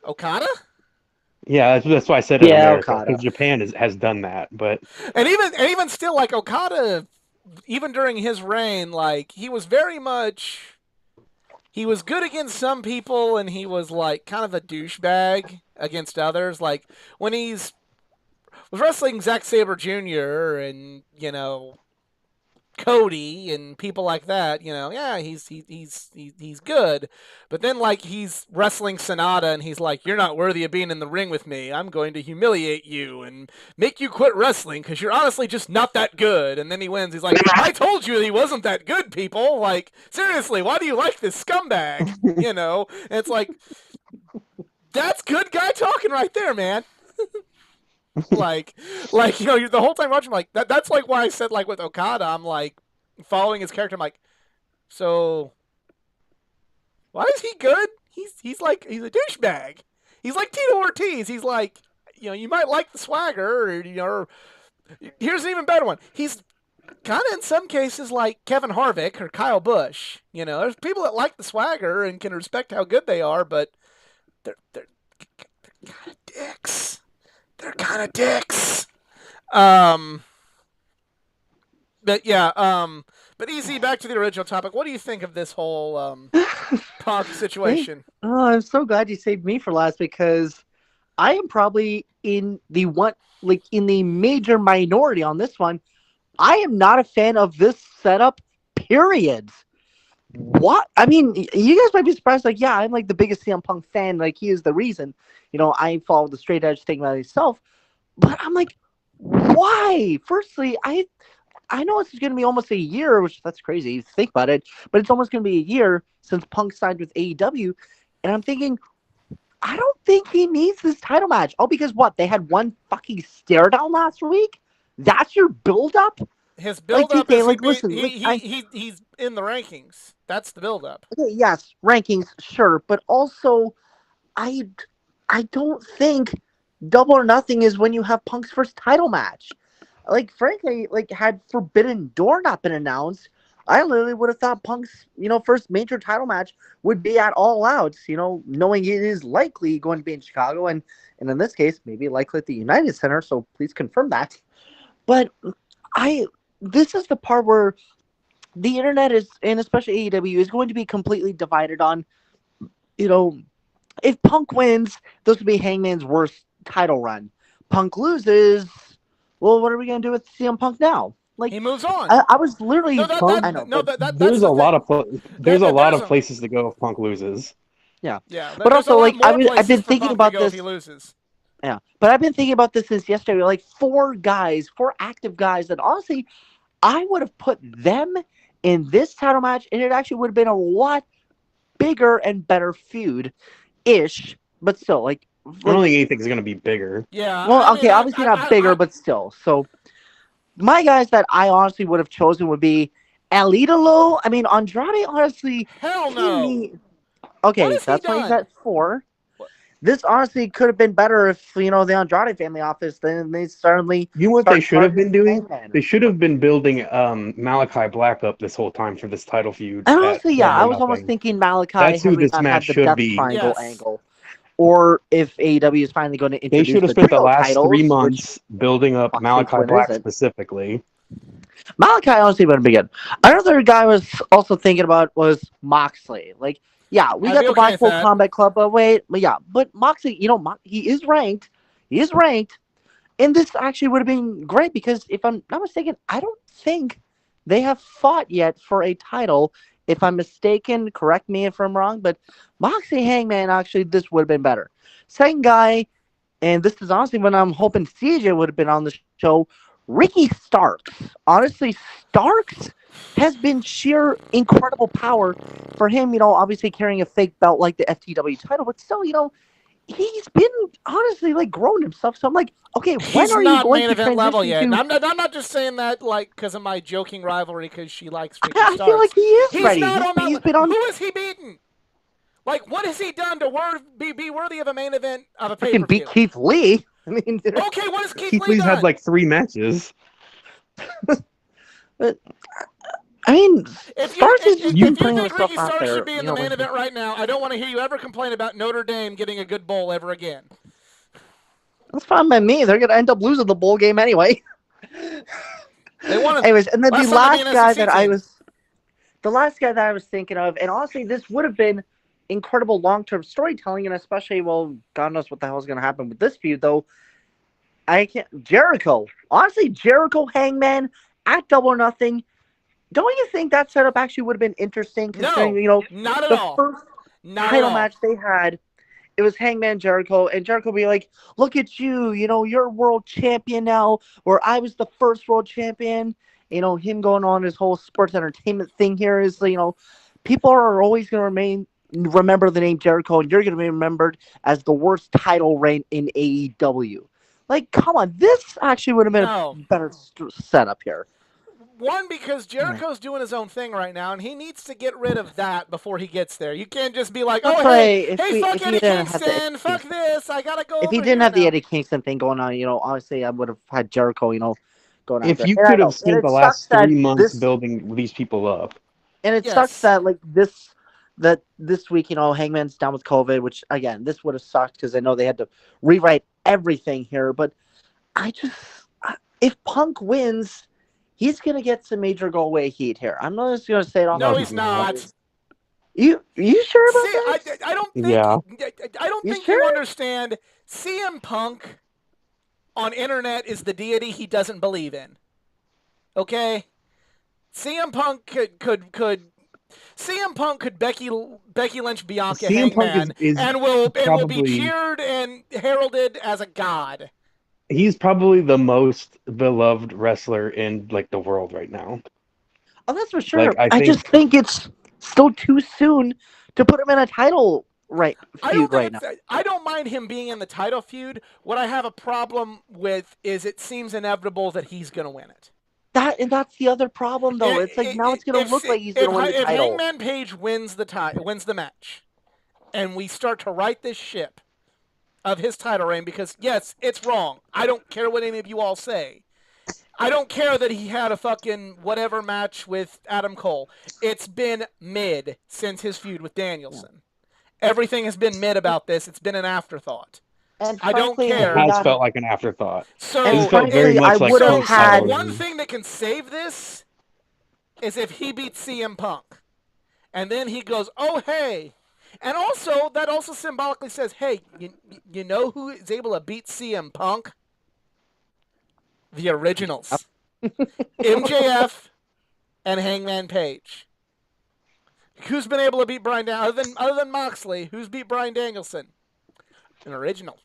Okada. Yeah, that's why I said in Yeah, America, Okada. because Japan has done that. But And even still, like Okada, even during his reign, like he was very much he was good against some people, and he was like kind of a douchebag against others. Like when he's was wrestling Zack Saber Jr. and Cody and people like that, yeah, he's good. But then like he's wrestling Sonata and he's like, "You're not worthy of being in the ring with me. I'm going to humiliate you and make you quit wrestling because you're honestly just not that good." And then he wins. He's like, "I told you he wasn't that good, people. Like seriously, why do you like this scumbag?" And it's like that's good guy talking right there, man. like the whole time watching like that's like why I said like with Okada I'm like following his character. I'm like, so why is he good? He's a douchebag. He's like Tito Ortiz. He's like, you might like the swagger, or here's an even better one. He's kind of in some cases like Kevin Harvick or Kyle Busch. There's people that like the swagger and can respect how good they are, but they're kind of dicks. They're kind of dicks. Um, but yeah, but easy. Back to the original topic. What do you think of this whole Punk Hey, situation? oh, I'm so glad you saved me for last because I am probably in the one, like in the major minority on this one. I am not a fan of this setup. Period. What? I mean, you guys might be surprised. Like, yeah, I'm like the biggest CM Punk fan. Like, he is the reason. I follow the straight edge thing myself. But I'm like, why? Firstly, I know it's going to be almost a year, which that's crazy. Think about it, but it's almost going to be a year since Punk signed with AEW, and I'm thinking, I don't think he needs this title match. Oh, because what? They had one fucking stare down last week. That's your build up. His Like build-up TK, is like listen, he's in the rankings. That's the build-up. okay, yes, rankings, sure, but also I I don't think Double or Nothing is when you have Punk's first title match. Like frankly, like had Forbidden Door not been announced, I literally would have thought Punk's first major title match would be at All Out. Knowing it is likely going to be in Chicago and in this case maybe likely at the United Center. So please confirm that. But I this is the part where the internet is and especially AEW is going to be completely divided on you know if Punk wins, this would be Hangman's worst title run. Punk loses, well, what are we gonna do with CM Punk now? Like, He moves on. I was literally, No, that Punk, I know, that no but that's the thing. there's a lot There's of a places to go if Punk loses. yeah, yeah. but There's a also lot like more I've places been for thinking Punk to about go if he this. loses. Yeah, but I've been thinking about this since yesterday. Like four active guys that honestly I would have put them in this title match, and it actually would have been a lot bigger and better feud ish. But still, I don't like think anything's gonna be bigger. Yeah, I well, mean, okay, obviously not bigger, but still. So my guys that I honestly would have chosen would be Alidalo. I mean, Andrade honestly, hell he no. need. What Okay, has he that's why he's done? at 4. What? This honestly could have been better if the Andrade family office then they suddenly You know what they start should have been targeting doing? Hangman. They should have been building Malachi Black up this whole time for this title feud And at honestly, yeah, Double I or was almost Nothing. thinking Malachi That's had who we this not match had the should Death be. Triangle Yes. angle, or if AEW is finally going to They introduce should have the spent the trio last three titles, which months building up Moxley Malachi Quinn Black isn't. specifically. Malachi honestly would be good. Another guy I was also thinking about was Moxley. Like, yeah, we I'd got be the okay with Blackpool that. Combat Club, but Moxley, he is ranked. He is ranked. And this actually would have been great because if I'm not mistaken, I don't think they have fought yet for a title. If I'm mistaken, correct me if I'm wrong, but Moxley Hangman actually this would have been better. Second guy, and this is honestly when I'm hoping CJ would have been on the show. Ricky Starks. Honestly, Starks has been sheer incredible power for him. Obviously carrying a fake belt like the FTW title, but still, he's been honestly like growing himself. So I'm like, okay, when He's are you not going main to event level transition yet, and to? I'm not just saying that like because of my joking rivalry because she likes Ricky I feel like Starks. he is He's ready. not He's on that. he's been on Who has he beaten? Like, what has he done to be worthy of a main event of a pay per freaking beat view? Keith Lee. I mean, Okay, what has Keith Keith Lee Lee's had done? like 3 matches. but, I mean, If you Starks has just been if you putting think himself Ricky out Starks should there. be in the main event right now, I don't want to hear you ever complain about Notre Dame getting a good bowl ever again. That's fine by me. They're gonna end up losing the bowl game anyway. They won it Anyways, and then last time to be an SEC team. the last guy that I was thinking of, and honestly, this would have been incredible long-term storytelling, and especially, well, God knows what the hell is going to happen with this feud, though. I can't. Jericho, honestly, Jericho Hangman at Double or Nothing. Don't you think that setup actually would have been interesting, considering No, not at the all. first Not at title all. match they had, it was Hangman Jericho, and Jericho be like, "Look at you, you're world champion now, where I was the first world champion." Him going on his whole sports entertainment thing here is, people are always going to remember the name Jericho, and you're going to be remembered as the worst title reign in AEW. Like, come on, this actually would have been No. a better setup here. One, because Jericho's doing his own thing right now, and he needs to get rid of that before he gets there. You can't just be like, That's "Oh, why hey, fuck if he Eddie didn't have the Kingston, fuck this, I gotta go if he over didn't here have the now." Eddie Kingston thing going on, obviously I would have had Jericho, going If after. you And I could have know, and spent it the sucks last that 3 months building these people up, Yes. this week, Hangman's down with COVID, which again, this would have sucked because I know they had to rewrite everything here. But I just, if Punk wins, he's gonna get some major go away heat here. I'm not just gonna say it off No, no, the he's he's top. not. not. You sure about See, that? Yeah, I don't You think you sure? understand. CM Punk on internet is the deity he doesn't believe in. Okay, CM Punk could CM Punk could Becky Lynch Bianca CM Punk Hangman is and will be probably cheered and heralded as a god. he's probably the most beloved wrestler in like the world right now. Oh, that's for Like sure. I I just think think it's still too soon to put him in a title feud right now. I don't mind him being in the title feud. What I have a problem with is it seems inevitable that he's going to win it. That's the other problem, though. It's like now it's gonna look like he's gonna win the If title. Hangman Page wins the match, and we start to right this ship of his title reign, because yes, it's wrong. I don't care what any of you all say. I don't care that he had a fucking whatever match with Adam Cole. It's been mid since his feud with Danielson. Everything has been mid about this. It's been an afterthought. And I don't frankly, it care. we has got. felt like an afterthought. And This So felt very frankly, I much like would have post title had. one reign. thing that can save this is if he beats CM Punk. And then he goes, "Oh, hey." And also, that also symbolically says, "Hey, you know who is able to beat CM Punk? The originals. MJF and Hangman Page. Who's been able to beat Bryan Danielson? Other than Moxley, who's beat Bryan Danielson? An original."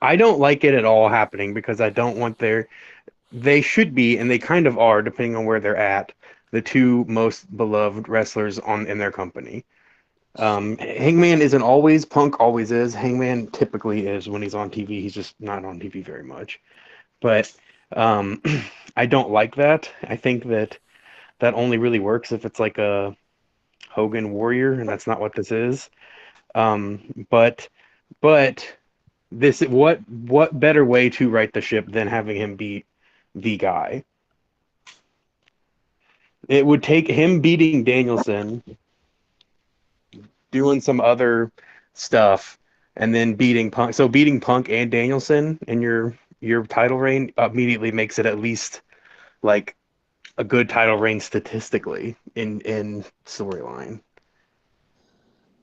I don't like it at all happening because I don't want they should be, and they kind of are, depending on where they're at, the two most beloved wrestlers in their company. Hangman isn't always, Punk always is. Hangman typically is when he's on TV. He's just not on TV very much. But um, I don't like that. I think that only really works if it's like Hogan Warrior, and that's not what this is. But but this what better way to right the ship than having him beat the guy? It would take him beating Danielson, doing some other stuff, and then beating Punk. So beating Punk and Danielson in your title reign immediately makes it at least like a good title reign statistically in storyline.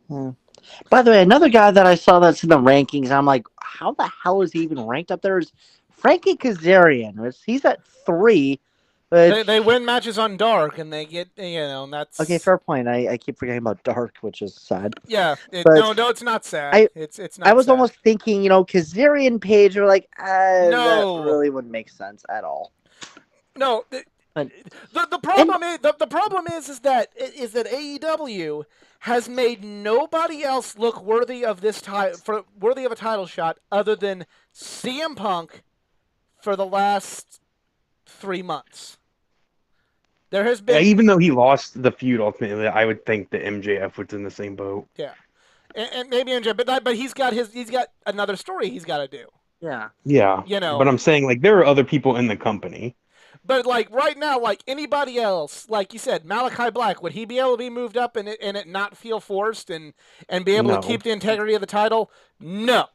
Hmm. By the way, another guy that I saw that's in the rankings, I'm like, how the hell is he even ranked up there? Is Frankie Kazarian? He's at 3, which They win matches on Dark, and they get, and okay, that's fair point. I keep forgetting about Dark, which is sad. yeah. But No, it's not sad. I It's I not was sad. almost thinking, Kazarian Page are like, that No, really wouldn't make sense at all. no. But The and problem is the problem is that AEW has made nobody else look worthy of worthy of a title shot other than CM Punk for the last 3 months. There has been Even though he lost the feud ultimately, I would think that MJF was in the same boat. yeah, and maybe MJ, but he's got another story he's got to do. yeah, Yeah, You but know, I'm saying like there are other people in the company. but like right now, like anybody else, like you said, Malachi Black, would he be able to be moved up and it not feel forced and be able to No, keep the integrity of the title? No.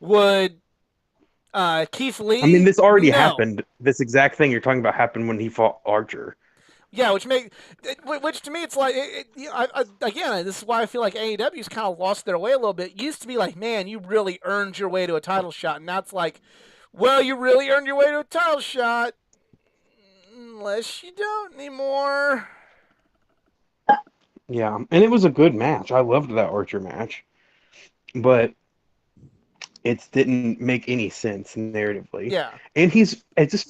Would Keith I mean Lee? this already No. happened. This exact thing you're talking about happened when he fought Archer. Yeah, which to me it's like again, this is why I feel like AEW's kind of lost their way a little bit. It used to be like, man, you really earned your way to a title shot, and now it's like, well, you really earned your way to a title shot, unless you don't anymore. Yeah, and it was a good match. I loved that Archer match, but it didn't make any sense narratively. Yeah. And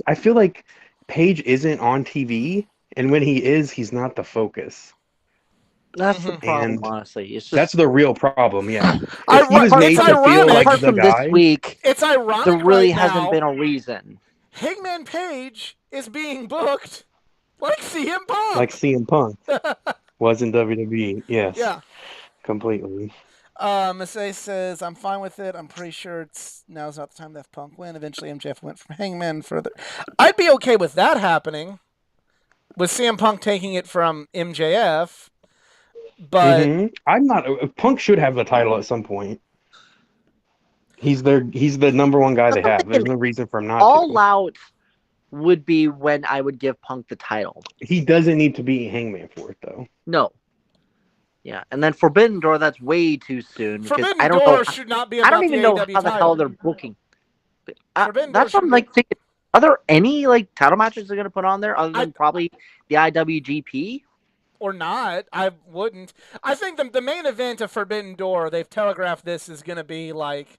I feel like Page isn't on TV, and when he is, he's not the focus. that's the Mm-hmm. problem. And Honestly, it's that's just the real problem, yeah. If he was It's made to feel ironic. like apart the from this guy, week, It's there ironic really right hasn't now. been a reason. Hangman Page is being booked like CM like Punk. CM Punk was in WWE, yes, Yeah. completely. Masay says, I'm fine with it. I'm pretty sure now's not the time to have Punk win. Eventually, MJF went from Hangman further. I'd be okay with that happening, with CM Punk taking it from MJF, but I'm not. Punk should have the title at some point. He's the number one guy That's they what I'm have. There's thinking. no reason for him not All to. Out would be when I would give Punk the title. He doesn't need to be Hangman for it though. No. Yeah, and then Forbidden Door, that's way too soon because I Forbidden don't know. Door should not be I don't about the even know AEW how the hell title. they're booking. Forbidden Door That's what should I'm be. like thinking. Are there any like title matches they're gonna put on there other I than probably the IWGP? or not. I wouldn't. I think the main event of Forbidden Door, they've telegraphed this is going to be like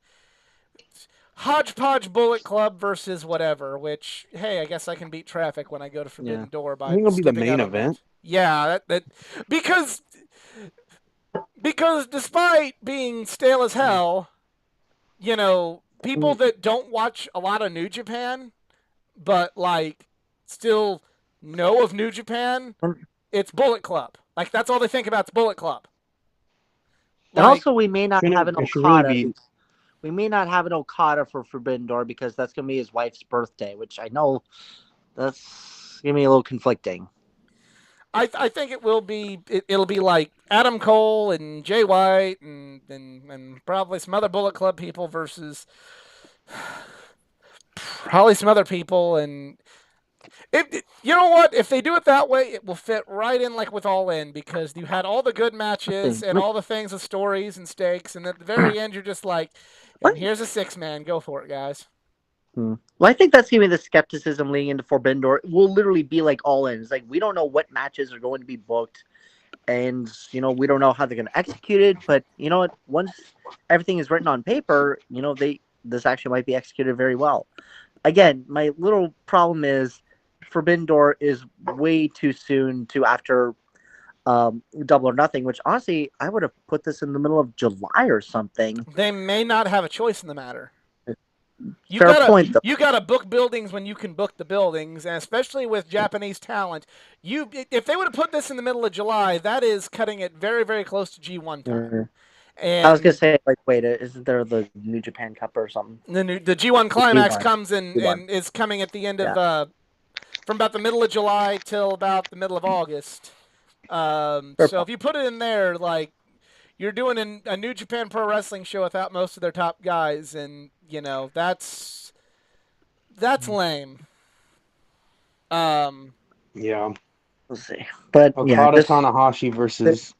Hodgepodge Bullet Club versus whatever. Which, hey, I guess I can beat traffic when I go to Yeah. Forbidden Door I by think it'll be the skipping main out on event. that. Yeah, that because despite being stale as hell, people that don't watch a lot of New Japan, but like still know of New Japan, it's Bullet Club. Like that's all they think about is Bullet Club. And Like also, we may not have an It should really Okada. be. We may not have an Okada for Forbidden Door because that's gonna be his wife's birthday, which I know that's gonna be a little conflicting. I think it will be it'll be like Adam Cole and Jay White and probably some other Bullet Club people versus probably some other people and you know what? If they do it that way, it will fit right in like with All In because you had all the good matches and all the things with stories and stakes, and at the very end, you're just like, and here's a 6-man. Go for it, guys. Well, I think that's gonna be the skepticism leading into Forbidden Door. It will literally be like All In. It's like we don't know what matches are going to be booked, and we don't know how they're gonna execute it. But you know what? Once everything is written on paper, this actually might be executed very well. Again, my little problem is Forbidden Door is way too soon to after Double or Nothing, which honestly I would have put this in the middle of July or something. They may not have a choice in the matter. Fair point, though. You gotta book buildings when you can book the buildings, and especially with Japanese talent. If they would have put this in the middle of July, that is cutting it very, very close to G1 time. I was gonna And say, like, wait, isn't there the New Japan Cup or something? the G1 climax G1. comes in G1. and is coming at the end Yeah. of from about the middle of July till about the middle of August. So point. if you put it in there, like, you're doing a New Japan Pro Wrestling show without most of their top guys, and that's lame. Yeah. We'll see. But yeah, Okada just Tanahashi versus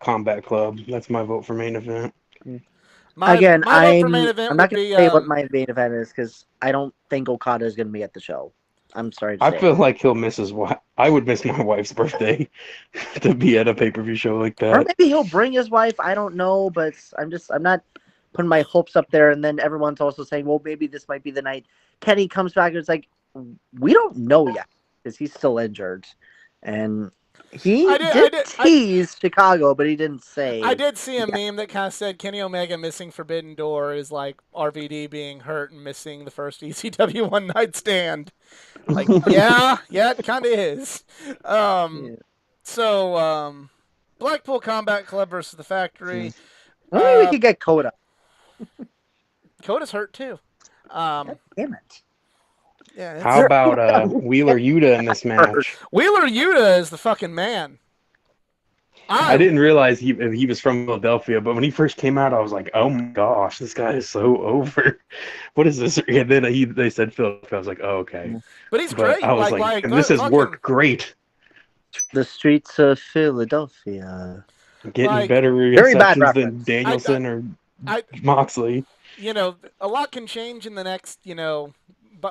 Combat Club. That's my vote for main event. My again, vote for main event I'm would not gonna be say what my main event is because I don't think Okada is gonna be at the show. I'm sorry to I say. feel like he'll miss his wife. I would miss my wife's birthday to be at a pay-per-view show like Or that. maybe he'll bring his wife. I don't know, but I'm not putting my hopes up there. And then everyone's also saying, well, maybe this might be the night Kenny comes back. And it's like, we don't know yet because he's still injured. And he did tease Chicago, but he didn't say. I did see a meme that kind of said Kenny Omega missing Forbidden Door is like RVD being hurt and missing the first ECW One Night Stand. Like, yeah, it kind of is. So, Blackpool Combat Club versus the Factory. Maybe we could get Coda. Coda's hurt too. God damn it. Yeah. How about Wheeler Yuta in this match? Wheeler Yuta is the fucking man. I didn't realize he was from Philadelphia, but when he first came out, I was like, "Oh my gosh, this guy is so over." What is this? And then they said Philadelphia. I was like, "Oh, okay." But he's great. I was like and this has worked great. The streets of Philadelphia. Getting better receptions than Danielson or Moxley. A lot can change in the next,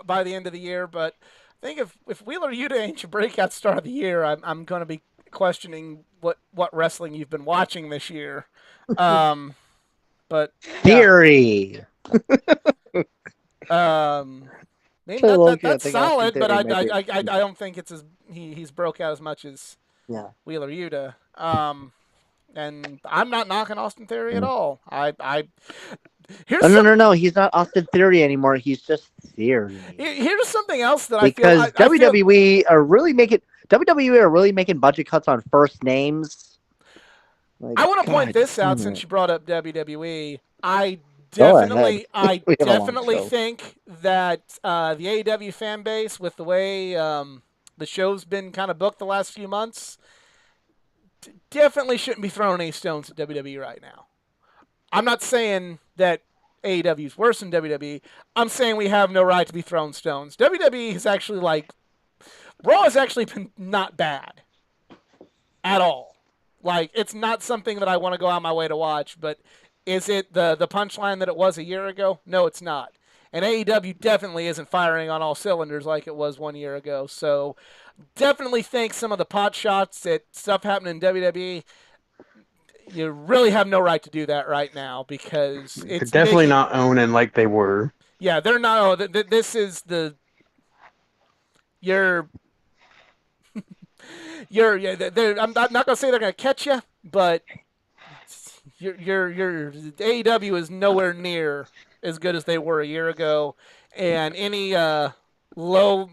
by the end of the year. But I think if Wheeler Yuta ain't your breakout star of the year, I'm going to be questioning what wrestling you've been watching this year. But Theory. Maybe that's solid, but I don't think it's he's broke out as much as Wheeler Yuta. And I'm not knocking Austin Theory at all. No. He's not Austin Theory anymore. He's just Theory. Here's something else that because WWE are really making budget cuts on first names. Like, I want to point this out since you brought up WWE. I definitely think that the AEW fan base, with the way the show's been kind of booked the last few months, definitely shouldn't be throwing any stones at WWE right now. I'm not saying that AEW is worse than WWE. I'm saying we have no right to be throwing stones. WWE is actually Raw has actually been not bad at all. Like, it's not something that I want to go out of my way to watch, but is it the punchline that it was a year ago? No, it's not. And AEW definitely isn't firing on all cylinders like it was 1 year ago. So definitely think some of the pot shots at stuff happening in WWE, you really have no right to do that right now because it's they're definitely not owning like they were. Yeah, they're not. This is I'm not gonna say they're gonna catch you, but your AEW is nowhere near as good as they were a year ago, and any low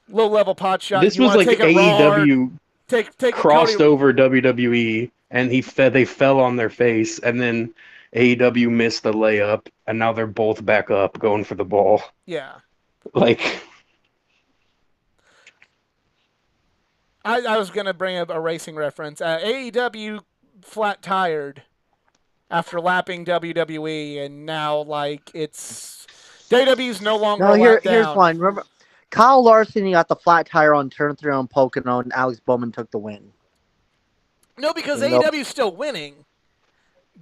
level pot shot. This was like AEW crossed over WWE, and they fell on their face, and then AEW missed the layup, and now they're both back up going for the ball. Yeah, like. I was going to bring up a racing reference. AEW flat tired after lapping WWE, and now it's WWE's no longer. Here's one. Remember, Kyle Larson, he got the flat tire on turn 3 on Pocono, and Alex Bowman took the win. No, because AEW's still winning,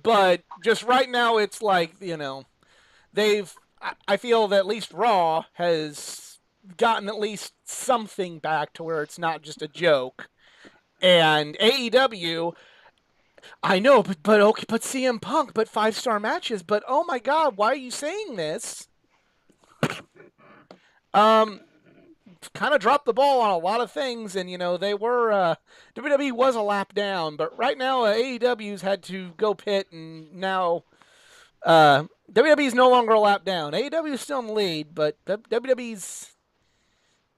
but just right now it's I feel that at least Raw has gotten at least something back to where it's not just a joke. And AEW, I know, but CM Punk, but 5-star matches, but oh my God, why are you saying this? Kind of dropped the ball on a lot of things, and they were WWE was a lap down, but right now AEW's had to go pit, and now WWE's no longer a lap down. AEW is still in the lead, but WWE's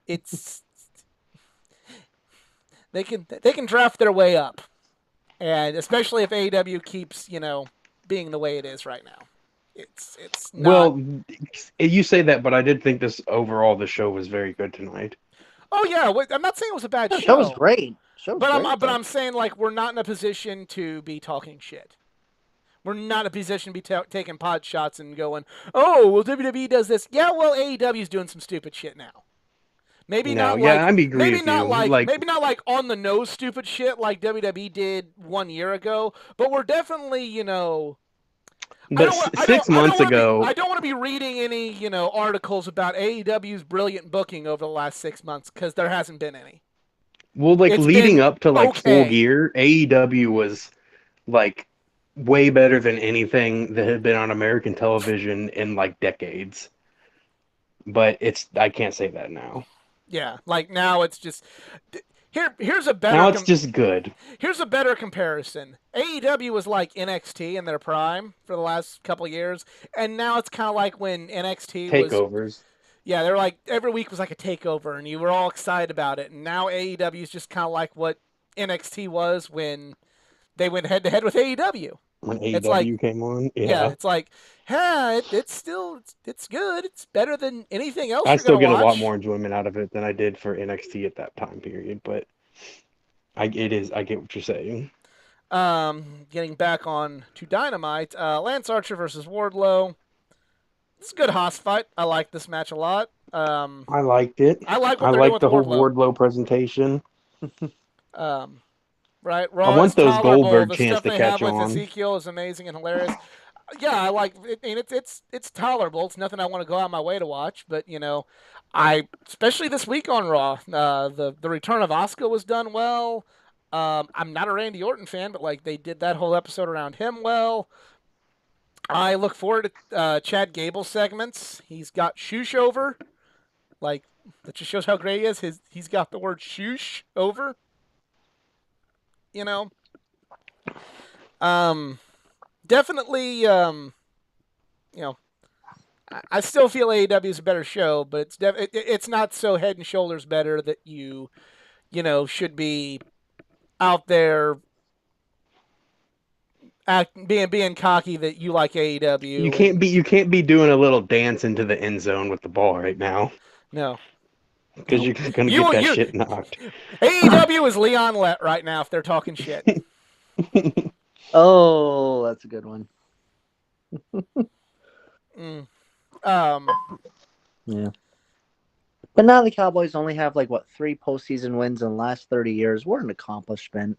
it's they can draft their way up, and especially if AEW keeps being the way it is right now. It's not. Well, you say that, but I did think the show was very good tonight. Oh yeah, I'm not saying it was a bad show. The show was great. I'm saying like we're not in a position to be talking shit. We're not in a position to be taking pot shots and going, oh well, WWE does this. Yeah, well AEW's doing some stupid shit now. Maybe not like on the nose stupid shit like WWE did 1 year ago, but we're definitely But 6 months ago, I don't want to be reading any articles about AEW's brilliant booking over the last 6 months because there hasn't been any. Well, like leading up to like Full Gear, AEW was like way better than anything that had been on American television in like decades. But I can't say that now. Yeah, like now it's just here's a better. Now it's just good. Here's a better comparison. AEW was like NXT in their prime for the last couple of years, and now it's kind of like when NXT takeovers. Yeah, they're like every week was like a takeover, and you were all excited about it. And now AEW is just kind of like what NXT was when they went head to head with AEW. When AEW came on, yeah, it's like, it's good. It's better than anything else. I still get a lot more enjoyment out of it than I did for NXT at that time period, but I get what you're saying. Getting back on to Dynamite, Lance Archer versus Wardlow. It's a good hoss fight. I like this match a lot. I liked it. I like the whole Wardlow presentation. Right, Raw I want those Goldberg the chants stuff to they catch have on. With Ezekiel is amazing and hilarious. Yeah, I like it. I mean, it's tolerable. It's nothing I want to go out of my way to watch, but I especially this week on Raw, the return of Asuka was done well. I'm not a Randy Orton fan, but like they did that whole episode around him well. I look forward to Chad Gable's segments. He's got shoosh over, like that just shows how great he is. He's got the word shoosh over. Definitely, I still feel AEW is a better show, but it's not so head and shoulders better that you should be out there being cocky that you like AEW. You can't be doing a little dance into the end zone with the ball right now. No. Because you're going to get that shit knocked. AEW is Leon Lett right now if they're talking shit. Oh, that's a good one. Yeah. But now the Cowboys only have 3 postseason wins in the last 30 years. What an accomplishment.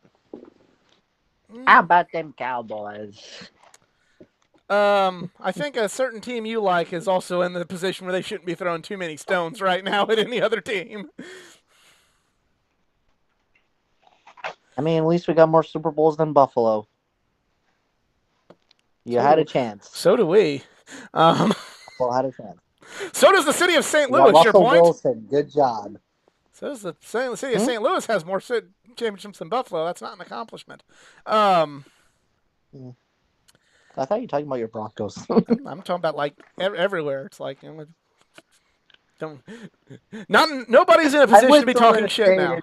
How about them Cowboys? I think a certain team you like is also in the position where they shouldn't be throwing too many stones right now at any other team. I mean, at least we got more Super Bowls than Buffalo. You had a chance. So do we. Buffalo had a chance. So does the city of St. Louis, your point? Wilson, good job. So does the city of St. Louis has more championships than Buffalo. That's not an accomplishment. Yeah. I thought you were talking about your Broncos. I'm talking about everywhere. It's like nobody's in a position to be talking shit now.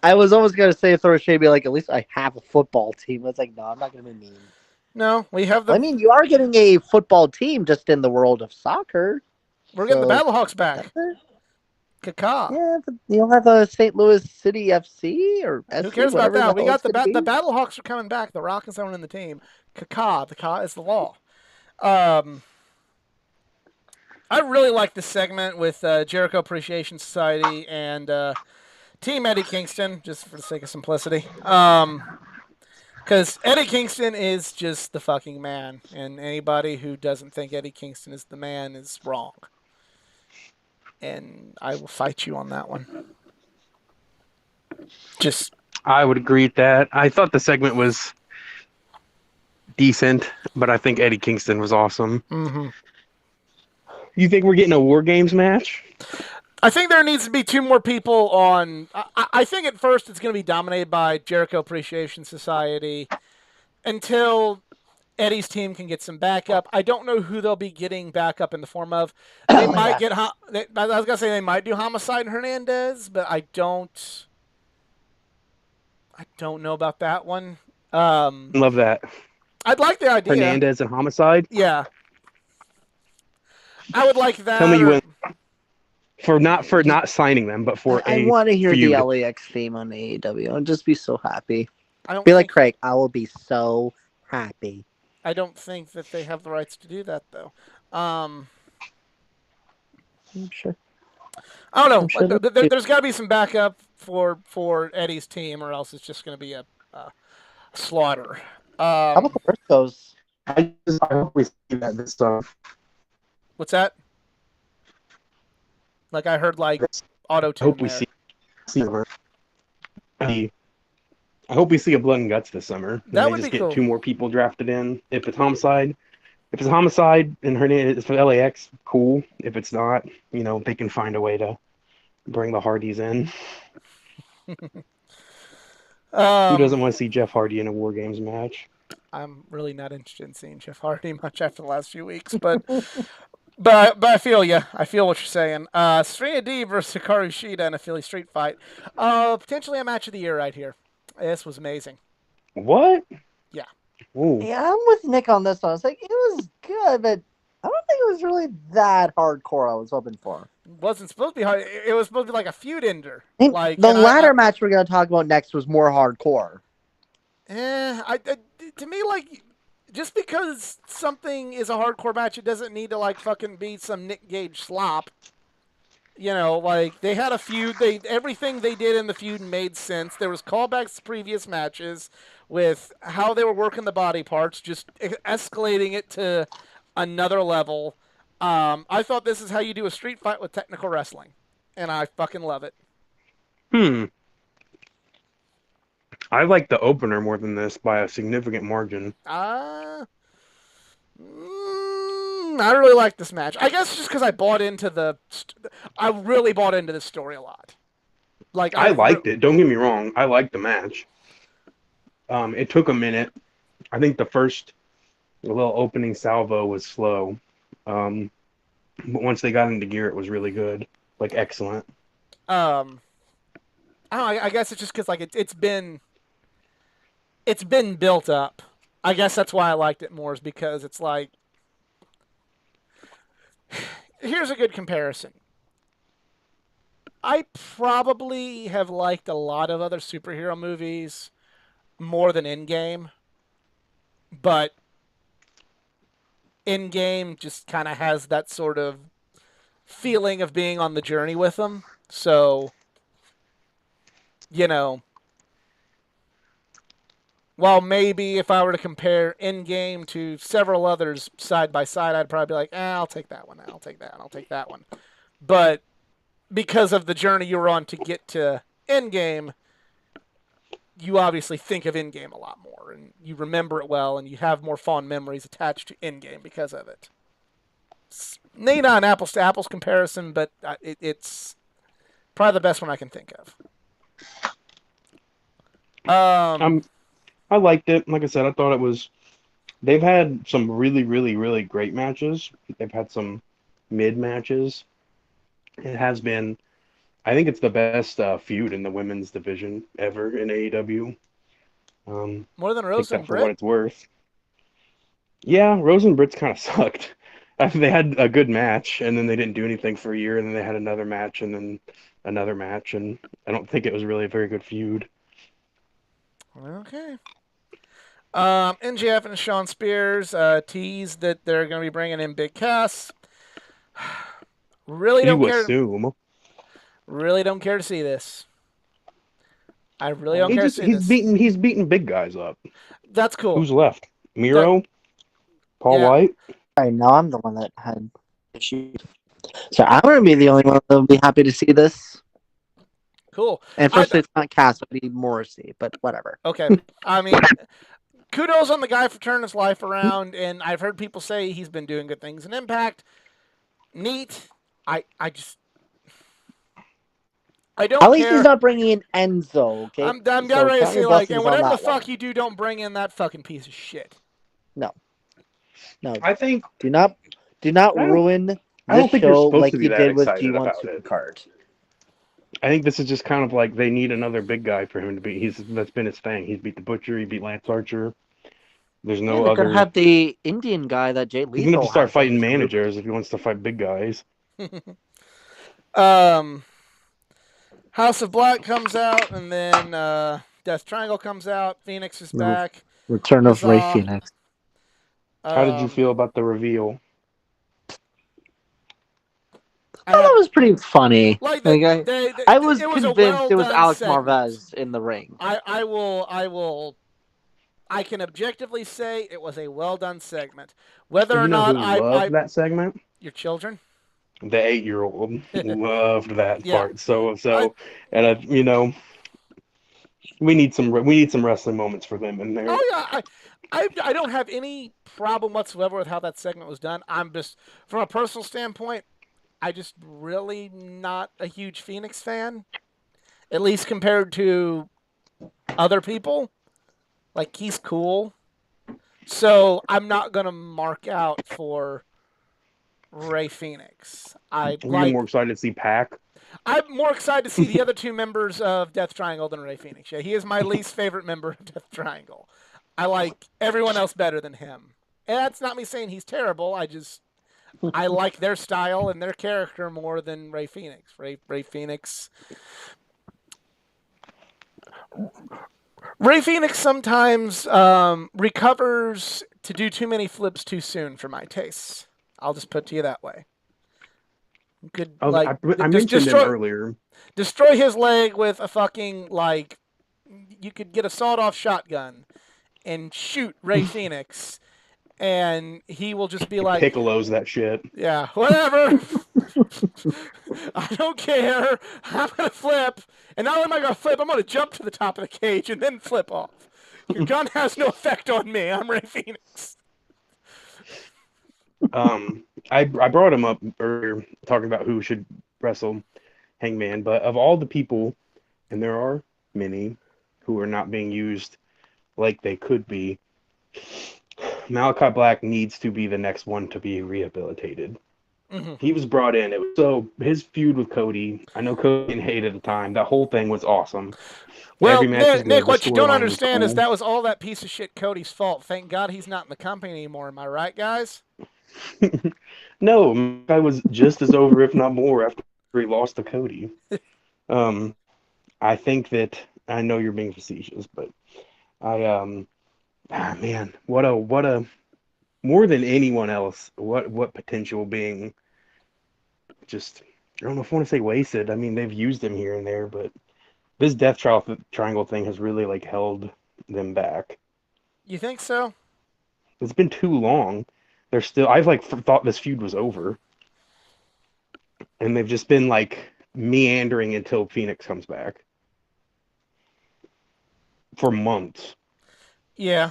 I was almost gonna say throw a shade, be like, at least I have a football team. It's like, no, I'm not gonna be mean. No, we have I mean, you are getting a football team just in the world of soccer. We're getting the Battlehawks back. Kaka. Yeah, but you don't have a St. Louis City FC or SC. Who cares about that? We got the Battlehawks are coming back. The Rock is owning the team. Kaka. The Ka is the law. I really like this segment with Jericho Appreciation Society and Team Eddie Kingston, just for the sake of simplicity. Because Eddie Kingston is just the fucking man, and anybody who doesn't think Eddie Kingston is the man is wrong. And I will fight you on that one. I would agree with that. I thought the segment was decent, but I think Eddie Kingston was awesome. Mm-hmm. You think we're getting a War Games match? I think there needs to be 2 more people on. I think at first it's going to be dominated by Jericho Appreciation Society until Eddie's team can get some backup. I don't know who they'll be getting backup in the form of. They Oh my might God. get. I was gonna say they might do Homicide and Hernandez, but I don't. I don't know about that one. Love that. I'd like the idea. Hernandez and Homicide. Yeah, I would like Tell me that. you Or win for not signing them, but for I a want to hear the feud. LAX theme on AEW. I'll just be so happy. I don't Be like think. Craig. I will be so happy. I don't think that they have the rights to do that though. Um, I'm sure. I I'm don't sure know. they do. There's got to be some backup for Eddie's team, or else it's just going to be a slaughter. How about the Briscoes? I hope we see that this What's that? Like I heard like auto I tune hope we there. see. I hope we see a Blood and Guts this summer. And That they would just be get cool. 2 more people drafted in. If it's Homicide and Hernandez for LAX, cool. If it's not, they can find a way to bring the Hardys in. Who doesn't want to see Jeff Hardy in a War Games match? I'm really not interested in seeing Jeff Hardy much after the last few weeks, but I feel you. I feel what you're saying. Serena D versus Hikaru Shida in a Philly Street fight. Potentially a match of the year right here. This was amazing. What? Yeah. Ooh. Yeah, I'm with Nick on this one. It's like it was good, but I don't think it was really that hardcore. I was hoping for. It wasn't supposed to be hard. It was supposed to be like a feud ender. I mean, Like the and latter match we're going to talk about next was more hardcore. To me, like, just because something is a hardcore match, it doesn't need to like fucking be some Nick Gage slop. Like they had a feud. Everything they did in the feud made sense. There was callbacks to previous matches with how they were working the body parts, just escalating it to another level. I thought this is how you do a street fight with technical wrestling, and I fucking love it. I like the opener more than this by a significant margin. I really like this match. I guess just because I really bought into this story a lot. Like I liked it. Don't get me wrong. I liked the match. It took a minute. I think the first little opening salvo was slow. But once they got into gear, it was really good. Like, excellent. I don't know, I guess it's just because like it's been built up. I guess that's why I liked it more, is because it's like, here's a good comparison. I probably have liked a lot of other superhero movies more than Endgame, but Endgame just kind of has that sort of feeling of being on the journey with them. So, while maybe if I were to compare Endgame to several others side by side, I'd probably be like, I'll take that one. I'll take that. I'll take that one. But because of the journey you were on to get to Endgame, you obviously think of Endgame a lot more, and you remember it well, and you have more fond memories attached to Endgame because of it. It's maybe not an apples to apples comparison, but it's probably the best one I can think of. I liked it. Like I said, I thought it was. They've had some really, really, really great matches. They've had some mid matches. It has been. I think it's the best feud in the women's division ever in AEW. More than Take Rose that and for what Britt? it's worth. Yeah, Rose and Britt's kind of sucked. They had a good match, and then they didn't do anything for a year, and then they had another match, and then another match, and I don't think it was really a very good feud. Okay. NGF and Sean Spears teased that they're going to be bringing in Big Cass. Really don't care. Assume. Really don't care to see this. I really don't care to see this. He's beating big guys up. That's cool. Who's left? Miro? Paul Yeah. White? I know I'm the one that had issues. So I'm going to be the only one that will be happy to see this. Cool. And first, it's not Cass, it'll be Morrissey, but whatever. Okay. I mean, kudos on the guy for turning his life around, and I've heard people say he's been doing good things in Impact. Neat. I don't At least care. he's not bringing in Enzo, okay? I'm ready to say, like, and whatever the fuck you do, don't bring in that fucking piece of shit. No. No, I think do not I don't ruin I this don't think you're show supposed to like be you that did with excited G1 about it. Supercard. I think this is just kind of like they need another big guy for him to be. He's That's been his thing. He's beat the Butcher. He beat Lance Archer. There's Yeah, no they could other. have the Indian guy that Jay He needs to Lethal start has on fighting his group. managers if he wants to fight big guys. um, House of Black comes out, and then Death Triangle comes out. Phoenix is The back. return of Ray Huzzah! Phoenix. How did you Um, feel about the reveal? I I thought that had was pretty funny. like Like I was it was a convinced well it was done Alex segment. Marvez in the ring. I can objectively say it was a well done segment. Whether or You know not who loved I that segment? your children. The 8-year-old loved that Yeah. part. So I and we need some wrestling moments for them in there. oh yeah, I don't have any problem whatsoever with how that segment was done. I'm just from a personal standpoint, I just really not a huge Phoenix fan, at least compared to other people. Like he's cool. So I'm not gonna mark out for Ray Phoenix. You're more excited to see Pac. I'm more excited to see the other two members of Death Triangle than Ray Phoenix. Yeah, he is my least favorite member of Death Triangle. I like everyone else better than him. And that's not me saying he's terrible. I like their style and their character more than Ray Phoenix. Ray Phoenix sometimes recovers to do too many flips too soon for my tastes. I'll just put it to you that way. Could like I just mentioned him earlier. destroy his leg with a fucking like you could get a sawed-off shotgun and shoot Ray Phoenix, and he will just be like, Piccolo's that shit. "Yeah, whatever. I don't care. I'm gonna flip, and not only am I gonna flip, I'm gonna jump to the top of the cage and then flip off. Your gun has no effect on me. I'm Ray Phoenix." I brought him up earlier talking about who should wrestle Hangman, but of all the people, and there are many who are not being used like they could be, Malachi Black needs to be the next one to be rehabilitated. Mm-hmm. He was brought in. It was so his feud with Cody. I know Cody didn't hate at the time. That whole thing was awesome. Well, Every match was Nick, good. The what you don't storyline was understand is cool. that was all that piece of shit Cody's fault. Thank God he's not in the company anymore. Am I right, guys? No, Malachi was just as over, if not more, after he lost to Cody. Um, I think that I know you're being facetious, but man, what a more than anyone else, what potential being just I don't know if I want to say wasted. I mean, they've used him here and there, but this triangle thing has really like held them back. You think so? It's been too long. They're still. I've like thought this feud was over, and they've just been like meandering until Phoenix comes back for months. Yeah.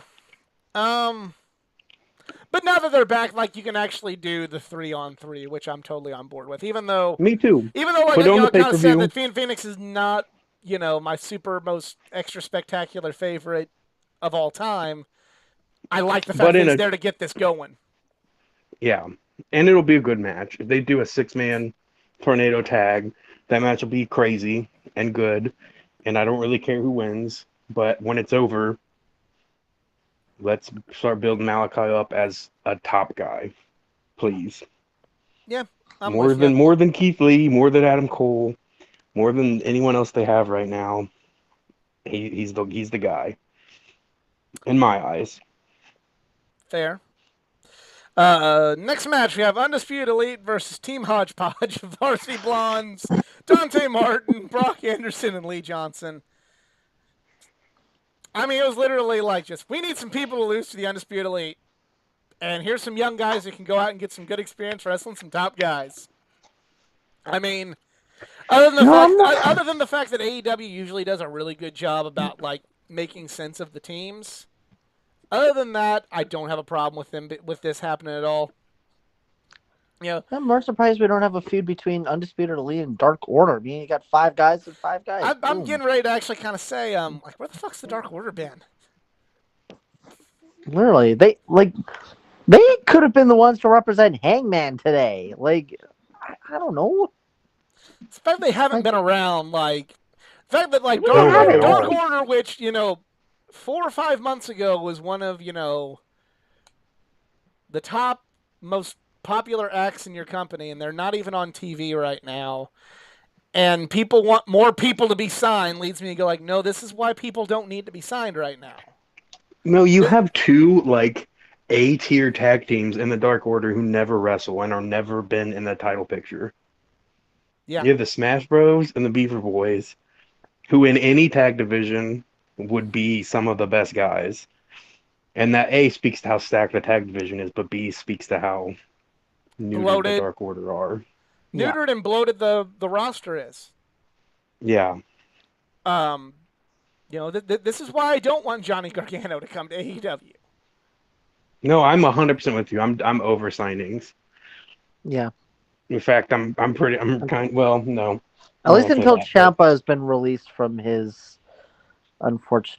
But now that they're back, like you can actually do the 3-on-3, which I'm totally on board with. Me too. Even though like Put it on the I kind of said pay-per-view. that Phoenix is not, my super most extra spectacular favorite of all time. I like the fact But that in he's a there to get this going. Yeah, and it'll be a good match. If they do a 6-man tornado tag, that match will be crazy and good. And I don't really care who wins. But when it's over, let's start building Malachi up as a top guy, please. Yeah, I'm More with you. than more than Keith Lee, more than Adam Cole, more than anyone else they have right now. He's the guy in my eyes. Fair. Next match, we have Undisputed Elite versus Team Hodgepodge of Varsity Blondes, Dante Martin, Brock Anderson, and Lee Johnson. I mean, it was literally like just, we need some people to lose to the Undisputed Elite. And here's some young guys that can go out and get some good experience wrestling some top guys. I mean, other than the fact that AEW usually does a really good job about like making sense of the teams, other than that, I don't have a problem with this happening at all. I'm more surprised we don't have a feud between Undisputed Elite and Dark Order. I mean, you got 5 guys and 5 guys. I'm getting ready to actually kind of say, like, where the fuck's the Dark Order been? Literally, they like They could have been the ones to represent Hangman today. Like, I don't know. It's the fact they haven't Like, been around, like the fact that like we No, not haven't. at Dark all. Order, which 4 or 5 months ago was one of the top most popular acts in your company, and they're not even on TV right now. And people want more people to be signed. Leads me to go like, no, this is why people don't need to be signed right now. No, you have two like A-tier tag teams in the Dark Order who never wrestle and are never been in the title picture. Yeah, You have the Smash Bros and the Beaver Boys, who in any tag division would be some of the best guys. And that A speaks to how stacked the tag division is, but B speaks to how neutered the bloated, Dark Order are. Yeah. neutered, and bloated the roster is. Yeah. Um, this is why I don't want Johnny Gargano to come to AEW. No, I'm 100% with you. I'm over signings. Yeah. In fact, no. At I least won't say until that, but Ciampa has been released from his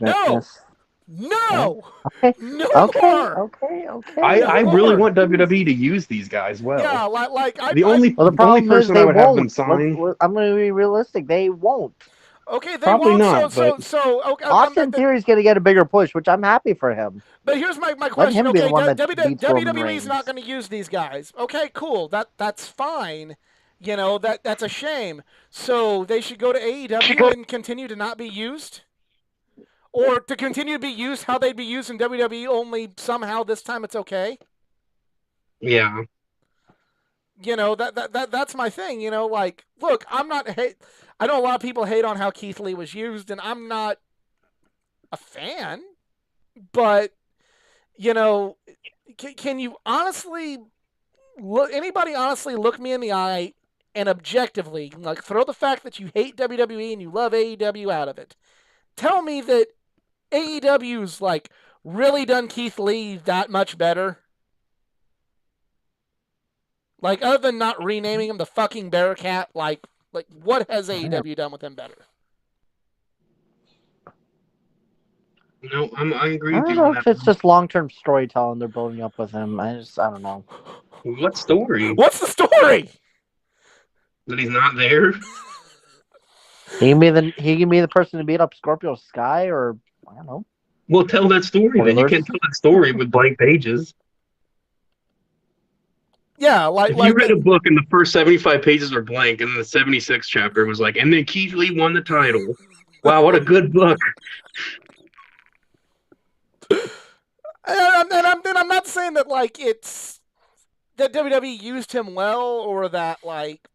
No, unfortunateness. No? no, Okay. no Okay. more, Okay. Okay. I no really more. want WWE to use these guys Yeah, well. like The I only Well, the the only problem is person I they would have them won't. sign, I'm going to be realistic. They won't. okay, they probably won't. not, but Okay, Austin Theory's going to get a bigger push, which I'm happy for him. but here's my Let question. him be the Okay, one that beats Roman WWE is not Reigns. going to use these guys. Okay, cool. That's fine. That's a shame. So they should go to AEW and continue to not be used, or to continue to be used how they'd be used in WWE. Only somehow this time it's okay. yeah. That's my thing. Like, look, I'm not hate. I know a lot of people hate on how Keith Lee was used, and I'm not a fan. But can you honestly look? Anybody honestly look me in the eye and objectively, like, throw the fact that you hate WWE and you love AEW out of it. Tell me that AEW's like really done Keith Lee that much better. Like, other than not renaming him the fucking Bearcat, like what has AEW done with him better? No, I agree I with don't you on know that if it's one. just long-term storytelling they're building up with him. I don't know. What story? What's the story? That he's not there? He can be the person to beat up Scorpio Sky, or I don't know. Well, tell that story then. You Spoilers. can't tell that story with blank pages. Yeah, If you like read that. a book and the first 75 pages are blank and then the 76th chapter was like, and then Keith Lee won the title. Wow, what a good book. And I'm not saying that like it's that WWE used him well, or that like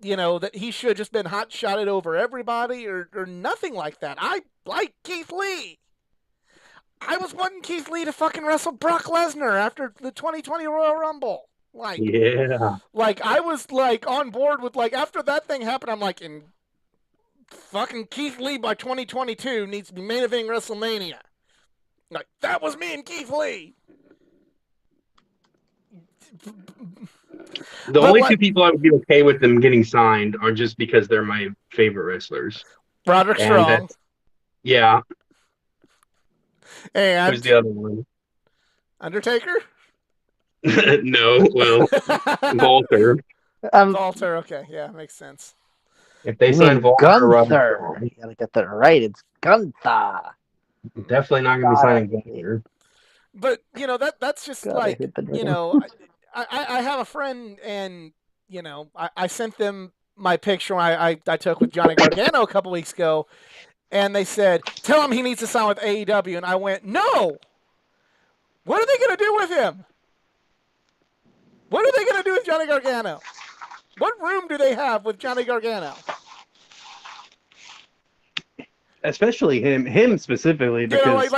that he should have just been hot shotted over everybody, or nothing like that. I like Keith Lee. I was wanting Keith Lee to fucking wrestle Brock Lesnar after the 2020 Royal Rumble. Yeah. Like I was like on board with, like, after that thing happened, I'm like, in fucking Keith Lee by 2022 needs to be main eventing WrestleMania. Like, that was me and Keith Lee. The But only like two people I would be okay with them getting signed are just because they're my favorite wrestlers. Roderick And Strong yeah, who's and the other one? Undertaker. No, well, Walter. Walter. Okay, yeah, makes sense. If they You sign mean Walter or Roderick Gunther? Strong, You gotta get that right. It's Gunther. definitely not going to be signing Walter. But that's just Gotta like, hit the name. I have a friend, and I sent them my picture I took with Johnny Gargano a couple weeks ago, and they said, tell him he needs to sign with AEW, and I went, no. What are they going to do with him? What are they going to do with Johnny Gargano? What room do they have with Johnny Gargano? Especially him specifically, because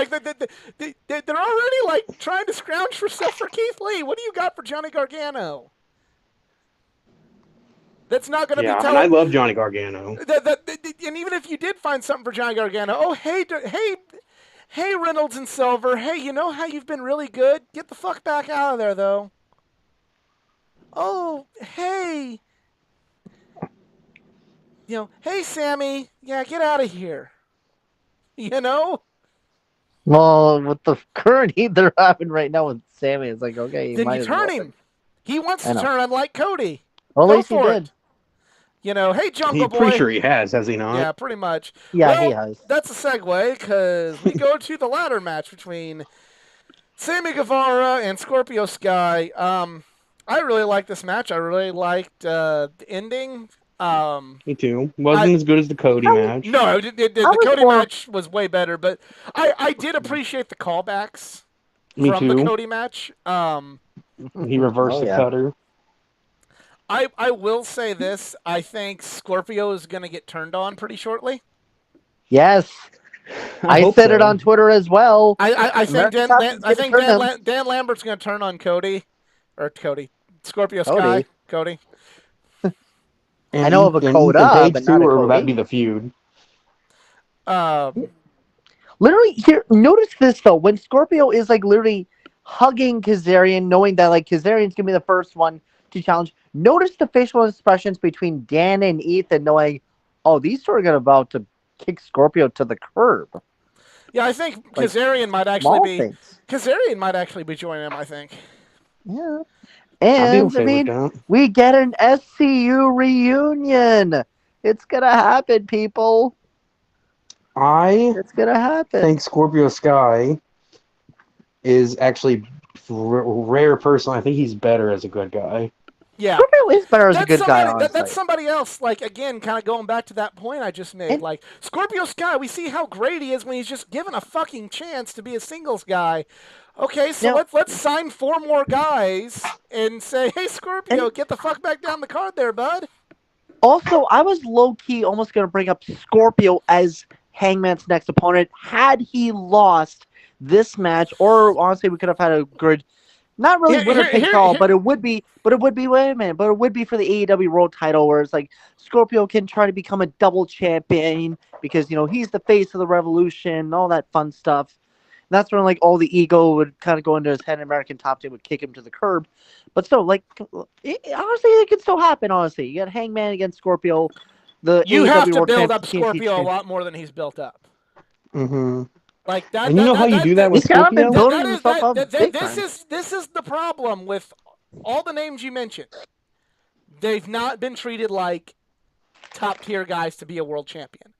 They're already like trying to scrounge for stuff for Keith Lee. What do you got for Johnny Gargano? That's not going to be and I love Johnny Gargano. and even if you did find something for Johnny Gargano, oh hey Reynolds and Silver, hey, you know how you've been really good? Get the fuck back out of there, though. Oh, hey, hey Sammy, yeah, get out of here. You know? Well, with the current heat they're having right now with Sammy, it's like, okay, you Then you might as turn well. him. He wants I to know. turn, unlike Cody. Well, at Go least he for did. it. Hey, Jungle He pretty Boy. sure he has he not? Yeah, pretty much. Yeah, he Well, has. that's a segue because we go to the ladder match between Sammy Guevara and Scorpio Sky. I really liked this match. I really liked the ending. Me too. I Wasn't as good as the Cody I, match. no, I the was Cody more. match was way better, but I did appreciate the callbacks Me from the too. Cody match. He reversed Oh the yeah. cutter. I will say this. I think Scorpio is going to get turned on pretty shortly. Yes, I I hope said it so. on Twitter as well. I think American Top Team's I gonna think turn him. Dan Lambert's going to turn on Scorpio Sky, Cody. Cody. I know of a And Ethan Coda, but Page not too, a or will that Cody. be the feud? Literally, here. Notice this though. When Scorpio is like literally hugging Kazarian, knowing that like Kazarian's gonna be the first one to challenge. Notice the facial expressions between Dan and Ethan, knowing, oh, these two are gonna about to kick Scorpio to the curb. Yeah, I think Like Kazarian might actually small be things. joining him. I think. Yeah. I'd be And I okay with mean, that. we get an SCU reunion. It's gonna happen, people. I It's gonna happen. think Scorpio Sky is actually rare person. I think he's better as a good guy. Yeah, Scorpio is better as a good guy, that's honestly. somebody else. Like again, kind of going back to that point I just made. And Like Scorpio Sky, we see how great he is when he's just given a fucking chance to be a singles guy. Okay, so now, let's sign 4 more guys and say, hey and Scorpio, get the fuck back down the card there, bud. also, I was low key almost gonna bring up Scorpio as Hangman's next opponent had he lost this match, or honestly, we could have had a good, not really winner takes all, but it would be, wait a minute, but it would be for the AEW World Title, where it's like Scorpio can try to become a double champion because he's the face of the Revolution, all that fun stuff. And that's when like all the ego would kind of go into his head, and American Top Team would kick him to the curb. But still, like honestly, it could still happen. Honestly, you got Hangman against Scorpio, the You have AEW to World build up TNT Scorpio a champion. lot more than he's built up. Mm-hmm. Like And you know how you do that with He's kind of been Scorpio? building himself up big time. This is the problem with all the names you mentioned. They've not been treated like top tier guys to be a world champion.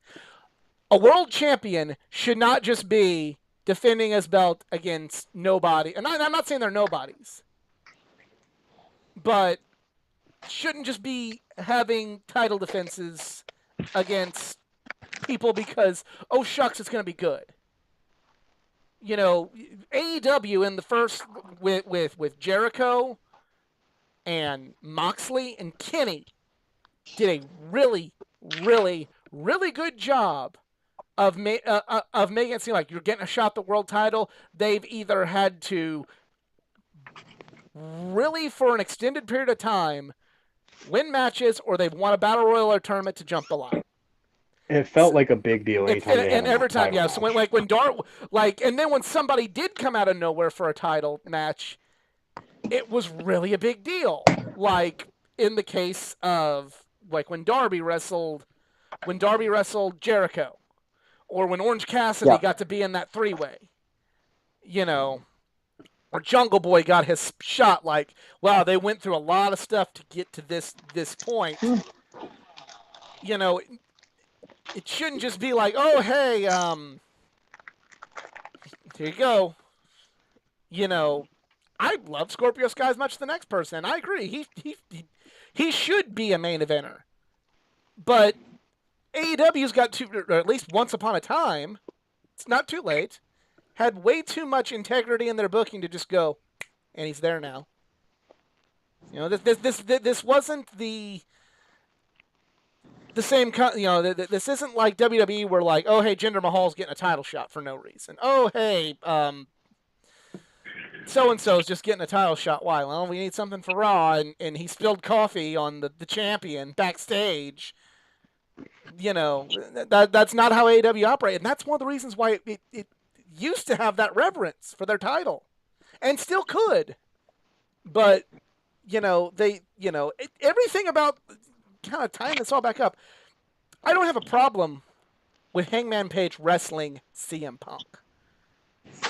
A world champion should not just be defending his belt against nobody. And I'm not saying they're nobodies, but shouldn't just be having title defenses against people because, oh shucks, it's going to be good. AEW in the first with Jericho and Moxley and Kenny did a really, really, really good job of making it seem like you're getting a shot at the world title. They've either had to really, for an extended period of time, win matches, or they've won a battle royal or tournament to jump the line. It felt like a big deal anytime they had every time, title yeah. So and then when somebody did come out of nowhere for a title match, it was really a big deal. Like in the case of like when Darby wrestled Jericho, or when Orange Cassidy got to be in that 3-way, or Jungle Boy got his shot. Like, wow, they went through a lot of stuff to get to this point. It shouldn't just be like, oh, hey, here you go. I love Scorpio Sky as much as the next person. I agree. He should be a main eventer. But AEW's got or at least once upon a time, it's not too late, had way too much integrity in their booking to just go, and he's there now. This wasn't the same, this isn't like WWE where like, oh, hey, Jinder Mahal's getting a title shot for no reason. Oh, hey, so-and-so's just getting a title shot. Why? Well, we need something for Raw, and he spilled coffee on the champion backstage. That's not how AEW operated. And that's one of the reasons why it used to have that reverence for their title. And still could. But, everything about kind of tying this all back up, I don't have a problem with Hangman Page wrestling CM Punk.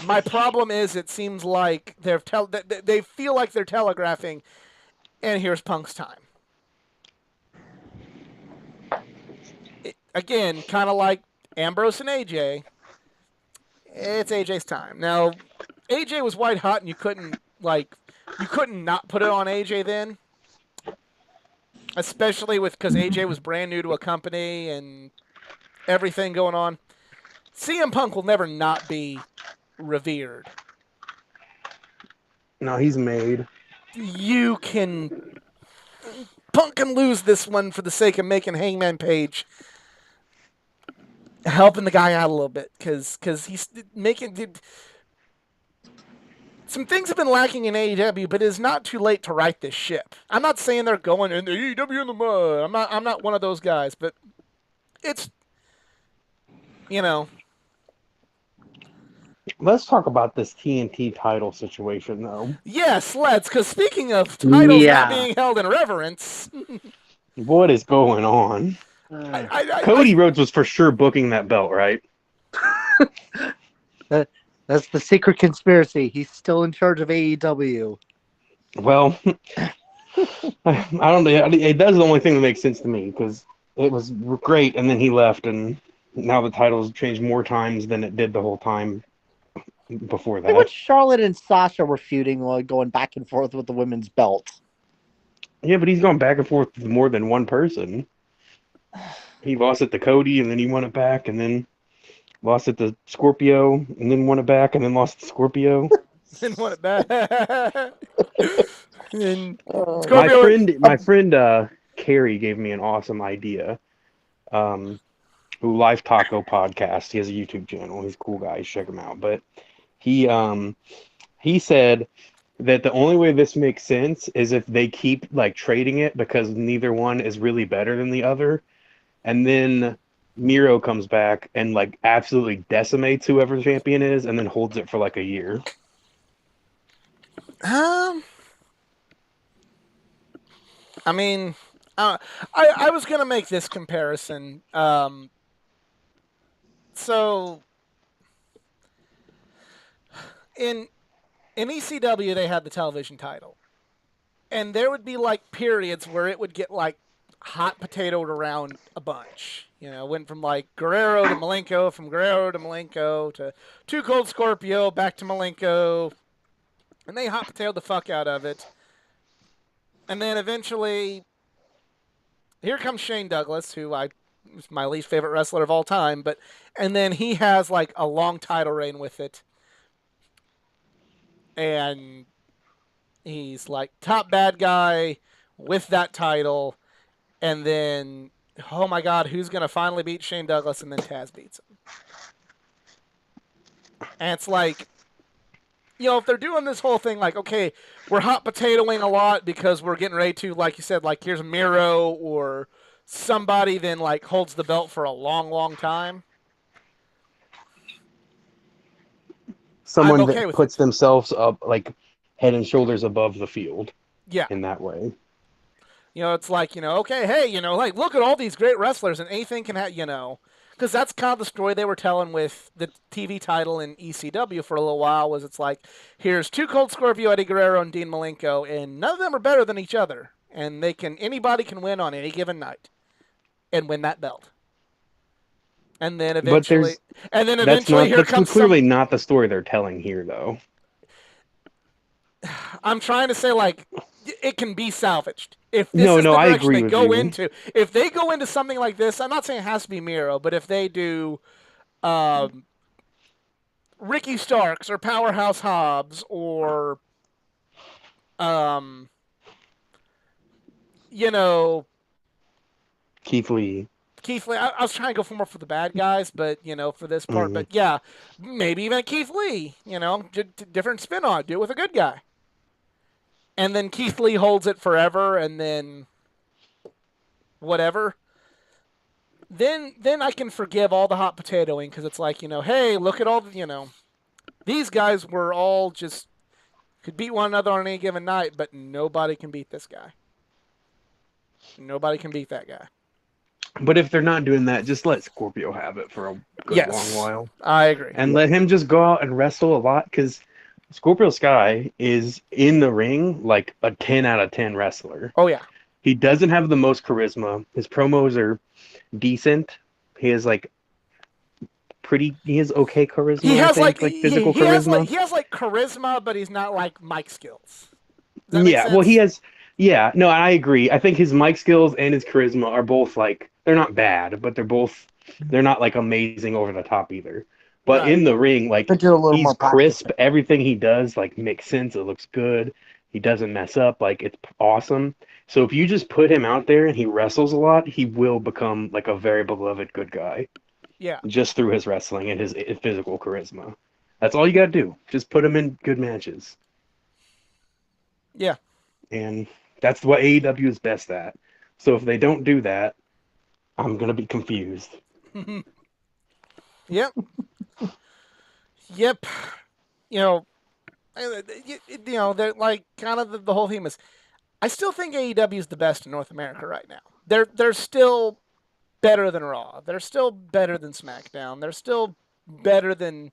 My problem is it seems like they feel like they're telegraphing, and here's Punk's time. Again, kind of like Ambrose and AJ. It's AJ's time. Now, AJ was white hot, and you couldn't not put it on AJ then, especially because AJ was brand new to a company and everything going on. CM Punk will never not be revered. No, he's made. Punk can lose this one for the sake of making Hangman Page helping the guy out a little bit because he's making some things have been lacking in AEW, but it's not too late to right this ship. I'm not saying they're going in the AEW in the mud. I'm not one of those guys, but it's Let's talk about this TNT title situation, though. Yes, let's. Because speaking of titles not Yeah. being held in reverence, What is going on? Cody Rhodes was for sure booking that belt, right? That's the secret conspiracy. He's still in charge of AEW. Well, I don't know. It does the only thing that makes sense to me because it was great, and then he left, and now the title's changed more times than it did the whole time before I think when that. Charlotte and Sasha were feuding, like going back and forth with the women's belt. Yeah, but he's gone back and forth with more than one person. He lost it to Cody, and then he won it back, and then lost it to Scorpio, and then won it back, and then lost it to Scorpio. then won it back. And My friend Carrie gave me an awesome idea. Who Life Taco podcast. He has a YouTube channel. He's a cool guy. You should check him out. But he said that the only way this makes sense is if they keep like trading it because neither one is really better than the other, and then Miro comes back and like absolutely decimates whoever champion is, and then holds it for like a year. I mean, I was gonna make this comparison. So in ECW they had the television title, and there would be like periods where it would get like hot potatoed around a bunch. Went from like Guerrero to Malenko, from Guerrero to Malenko to Too Cold Scorpio, back to Malenko, and they hot potatoed the fuck out of it. And then eventually, here comes Shane Douglas, who is my least favorite wrestler of all time. And then he has like a long title reign with it, and he's like top bad guy with that title. And then, oh my God, who's gonna finally beat Shane Douglas? And then Taz beats him. And it's like, if they're doing this whole thing, like, okay, we're hot potatoing a lot because we're getting ready to, like you said, like here's Miro or somebody then like holds the belt for a long, long time. Someone I'm okay that with puts it. themselves up like head and shoulders above the field. Yeah. In that way. It's like, okay, hey, like look at all these great wrestlers and anything can have, because that's kind of the story they were telling with the TV title in ECW for a little while. Was it's like, here's Too Cold Scorpio, Eddie Guerrero, and Dean Malenko, and none of them are better than each other, and anybody can win on any given night, and win that belt. And then eventually, here comes clearly not the story they're telling here, though. I'm trying to say, like, it can be salvaged. If this is the direction they go into, if they go into something like this, I'm not saying it has to be Miro, but if they do Ricky Starks or Powerhouse Hobbs or Keith Lee. I was trying to go for more for the bad guys, but for this part, but yeah, maybe even Keith Lee, different spin on it, do it with a good guy. And then Keith Lee holds it forever, and then whatever. Then I can forgive all the hot potatoing because it's like, hey, look at all the, these guys were all just could beat one another on any given night, but nobody can beat this guy. Nobody can beat that guy. But if they're not doing that, just let Scorpio have it for a good long Yes, while. I agree. And let him just go out and wrestle a lot, because Scorpio Sky is in the ring like a 10 out of 10 wrestler. Oh yeah. He doesn't have the most charisma. His promos are decent. He has like he has okay charisma, He I has think, like physical charisma. he has like charisma, but he's not like mic skills. Does that make Yeah, well, he sense? has. Yeah, no, I agree. I think his mic skills and his charisma are both like they're not bad, but they're not like amazing over the top either. But Right. in the ring, like Could do a little he's more practice. crisp. Everything he does like makes sense. It looks good. He doesn't mess up. Like it's awesome. So if you just put him out there and he wrestles a lot, he will become like a very beloved good guy Yeah. just through his wrestling and his physical charisma. That's all you got to do. Just put him in good matches. Yeah. And that's what AEW is best at. So if they don't do that, I'm gonna be confused. Yep. Yep. You know, they're like kind of the whole theme is. I still think AEW is the best in North America right now. They're still better than Raw. They're still better than SmackDown. They're still better than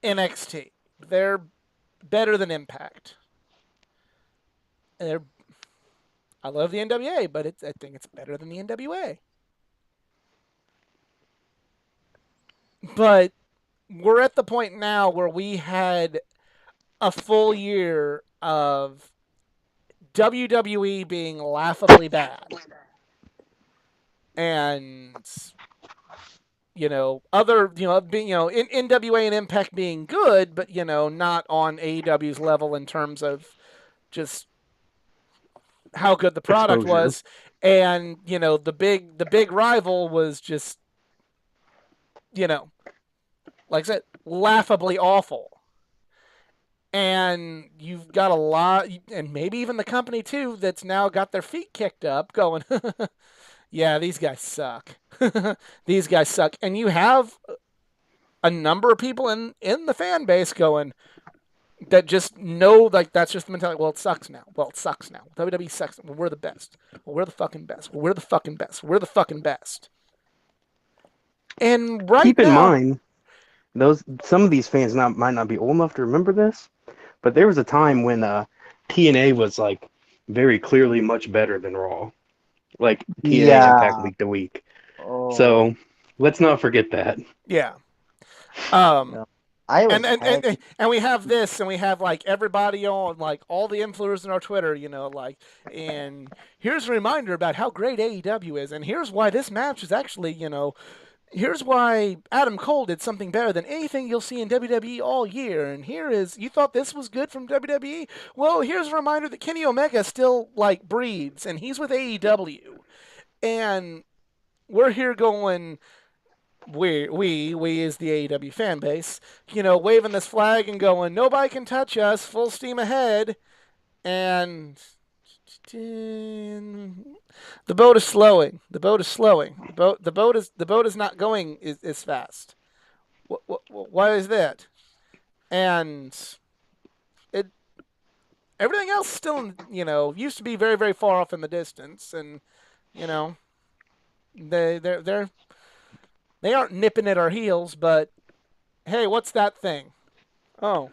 NXT. They're better than Impact. They're I love the NWA, but I think it's better than the NWA. But we're at the point now where we had a full year of WWE being laughably bad. And being in NWA and Impact being good, but not on AEW's level in terms of just how good the product Exposure. was. And the big rival was just like I said, laughably awful. And you've got a lot, and maybe even the company too, that's now got their feet kicked up, going, yeah, these guys suck. These guys suck. And you have a number of people in the fan base going that just know, like, that's just the mentality. Well, it sucks now. Well, it sucks now. WWE sucks. Well, we're the best. Well, we're the fucking best. Well, we're the fucking best. We're the fucking best. And right Keep in now, mind, some of these fans might not be old enough to remember this, but there was a time when TNA was like very clearly much better than Raw, like TNA Impact Yeah. week to week. Oh. So let's not forget that. yeah. No. I was. And we have this, and we have like everybody on, like all the influencers in our Twitter, like, and here's a reminder about how great AEW is, and here's why this match is actually, here's why Adam Cole did something better than anything you'll see in WWE all year, and you thought this was good from WWE? Well, here's a reminder that Kenny Omega still like breathes, and he's with AEW, and we're here going. We as the AEW fan base, waving this flag and going, nobody can touch us, full steam ahead, and the boat is slowing. The boat is slowing. The boat is not going as fast. Why is that? And it everything else still used to be very, very far off in the distance, and they aren't nipping at our heels, but hey, what's that thing? Oh,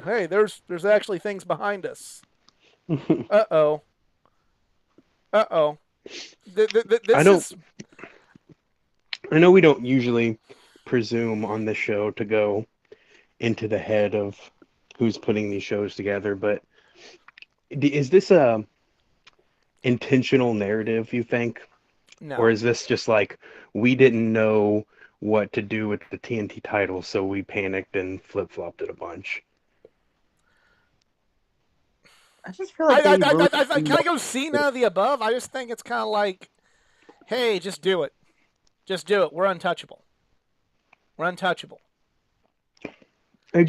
hey, there's actually things behind us. Uh-oh. I know we don't usually presume on this show to go into the head of who's putting these shows together, but is this a intentional narrative, you think? No. Or is this just like we didn't know what to do with the TNT title, so we panicked and flip-flopped it a bunch? I just feel like can I go see none of the above? I just think it's kind of like, hey, just do it. Just do it. We're untouchable. We're untouchable. It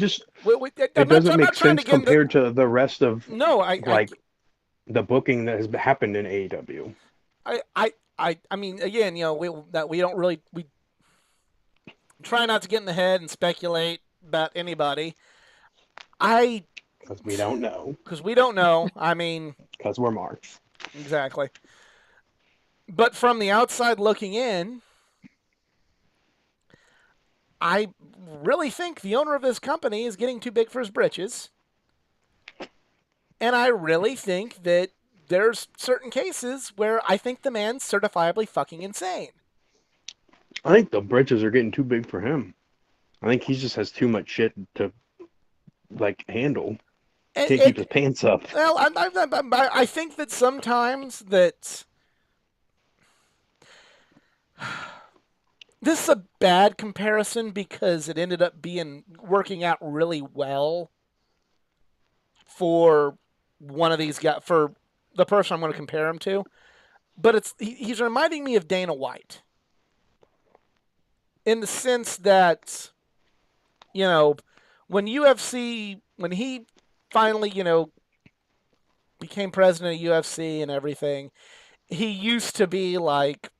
doesn't make sense compared to the rest of the booking that has happened in AEW. I mean, again, we don't really try not to get in the head and speculate about anybody. Because we don't know. Because we don't know. I mean, because we're marks. Exactly. But from the outside looking in, I really think the owner of this company is getting too big for his britches. And I really think that there's certain cases where I think the man's certifiably fucking insane. I think the britches are getting too big for him. I think he just has too much shit to handle. Can't keep his pants up. Well, I think that sometimes that this is a bad comparison because it ended up working out really well for one of these guys, for the person I'm going to compare him to. But he's reminding me of Dana White in the sense that, when he finally, became president of UFC and everything, he used to be like,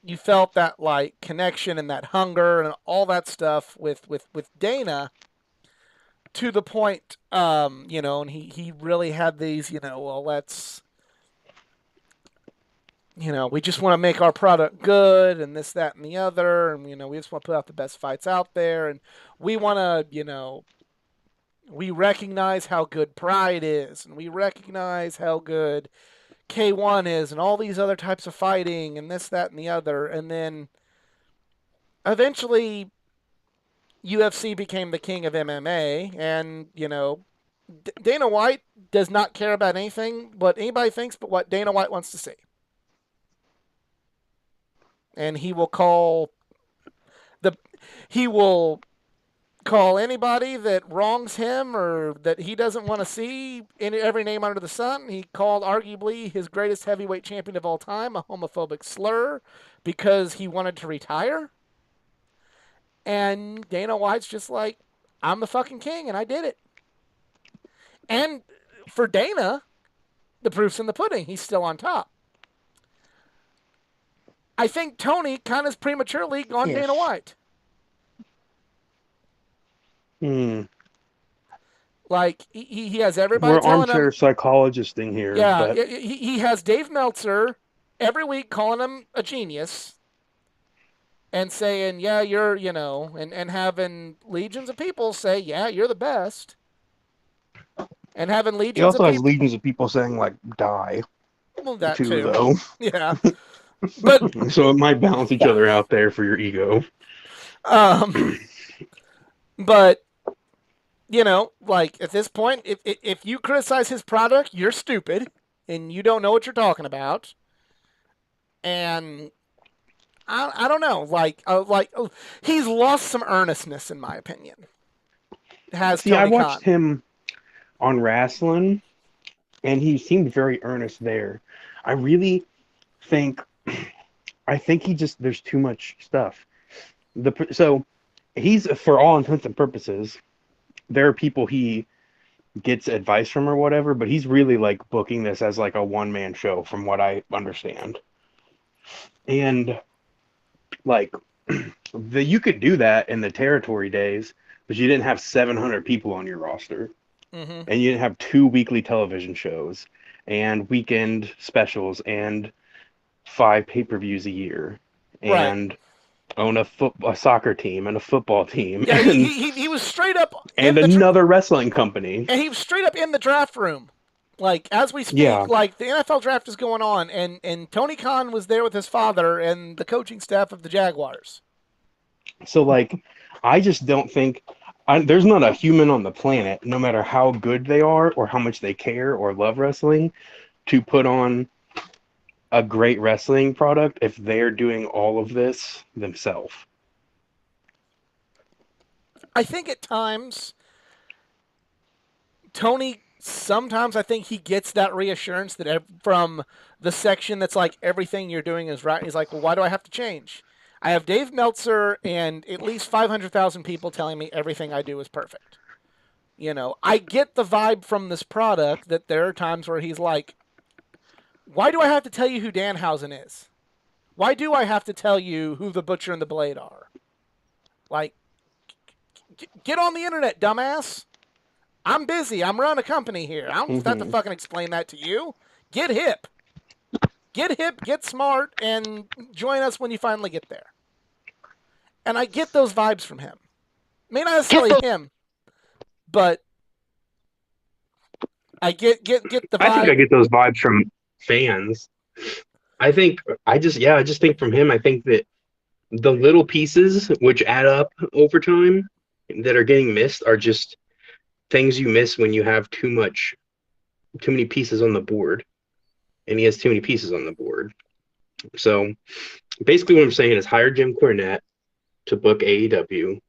you felt that like connection and that hunger and all that stuff with Dana, to the point, and he really had these, we just want to make our product good and this, that, and the other, and we just want to put out the best fights out there, and we want to, we recognize how good Pride is, and we recognize how good K1 is, and all these other types of fighting, and this, that, and the other. And then eventually UFC became the king of MMA, and, Dana White does not care about anything what anybody thinks but what Dana White wants to see. And he will call anybody that wrongs him or that he doesn't want to see in every name under the sun. He called arguably his greatest heavyweight champion of all time a homophobic slur because he wanted to retire. And Dana White's just like, I'm the fucking king and I did it. And for Dana, the proof's in the pudding. He's still on top. I think Tony kind of prematurely gone Dana White. Like, he has everybody telling him... We're armchair psychologist in here. Yeah, but... he has Dave Meltzer every week calling him a genius and saying, yeah, you're, and having legions of people say, yeah, you're the best. And having legions he also of has legions of people saying, like, die. Well, that too. Though. Yeah. But so it might balance each other out there for your ego. But like at this point, if you criticize his product, you're stupid and you don't know what you're talking about. And I don't know, he's lost some earnestness in my opinion. I watched him on wrestling, and he seemed very earnest there. I really think he just, there's too much stuff. So he's, for all intents and purposes, there are people he gets advice from or whatever, but he's really like booking this as like a one-man show from what I understand. And like you could do that in the territory days, but you didn't have 700 people on your roster. Mm-hmm. And you didn't have 2 weekly television shows and weekend specials and 5 pay-per-views a year and own a soccer team and a football team. Yeah, he was straight up and another wrestling company. And he was straight up in the draft room. Like, as we speak, like, the NFL draft is going on, and Tony Khan was there with his father and the coaching staff of the Jaguars. So, like, I just don't think... there's not a human on the planet, no matter how good they are or how much they care or love wrestling, to put on a great wrestling product if they're doing all of this themselves. I think at times, Tony, sometimes I think he gets that reassurance that from the section that's like, everything you're doing is right. He's like, well, why do I have to change? I have Dave Meltzer and at least 500,000 people telling me everything I do is perfect. I get the vibe from this product that there are times where he's like, why do I have to tell you who Danhausen is? Why do I have to tell you who the Butcher and the Blade are? Like, get on the internet, dumbass. I'm busy. I'm running a company here. I don't have to fucking explain that to you. Get hip. Get hip, get smart, and join us when you finally get there. And I get those vibes from him. May not necessarily him, but I get the vibe. I think I get those vibes from fans. I just think from him, I think that the little pieces which add up over time that are getting missed are just things you miss when you have too many pieces on the board. And he has too many pieces on the board. So basically what I'm saying is hire Jim Cornette to book AEW.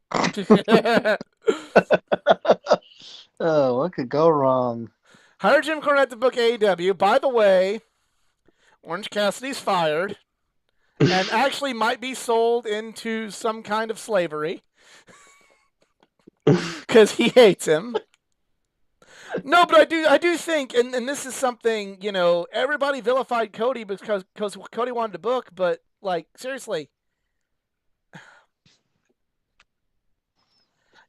Oh, what could go wrong? Hire Jim Cornette to book AEW. By the way, Orange Cassidy's fired and actually might be sold into some kind of slavery because he hates him. No, but I do think, and this is something, everybody vilified Cody because Cody wanted to book, but, like, seriously,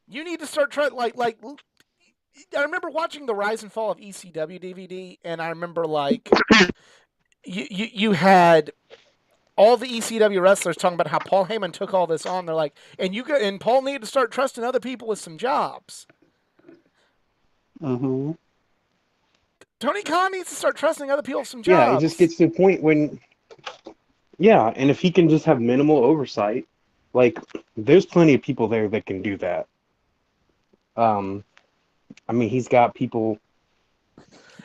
you need to start trying, like, I remember watching the Rise and Fall of ECW DVD, and I remember, like, you had all the ECW wrestlers talking about how Paul Heyman took all this on. They're like, and Paul needed to start trusting other people with some jobs. Mm-hmm. Tony Khan needs to start trusting other people with some jobs. Yeah, it just gets to the point when, and if he can just have minimal oversight, like, there's plenty of people there that can do that. I mean, he's got people.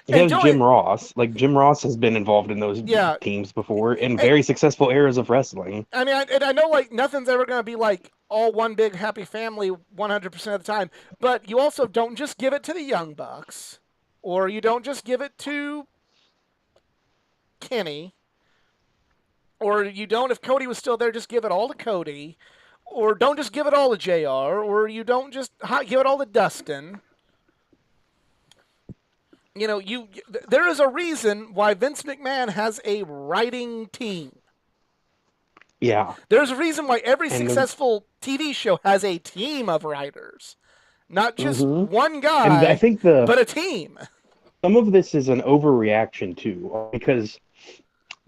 He has Jim Ross. Like, Jim Ross has been involved in those teams before in very successful eras of wrestling. I mean, I know, like, nothing's ever going to be, like, all one big happy family 100% of the time, but you also don't just give it to the Young Bucks, or you don't just give it to Kenny, or you don't, if Cody was still there, just give it all to Cody, or don't just give it all to JR, or you don't just give it all to Dustin. There is a reason why Vince McMahon has a writing team. Yeah. There's a reason why every successful TV show has a team of writers. Not just one guy, and I think but a team. Some of this is an overreaction, too, because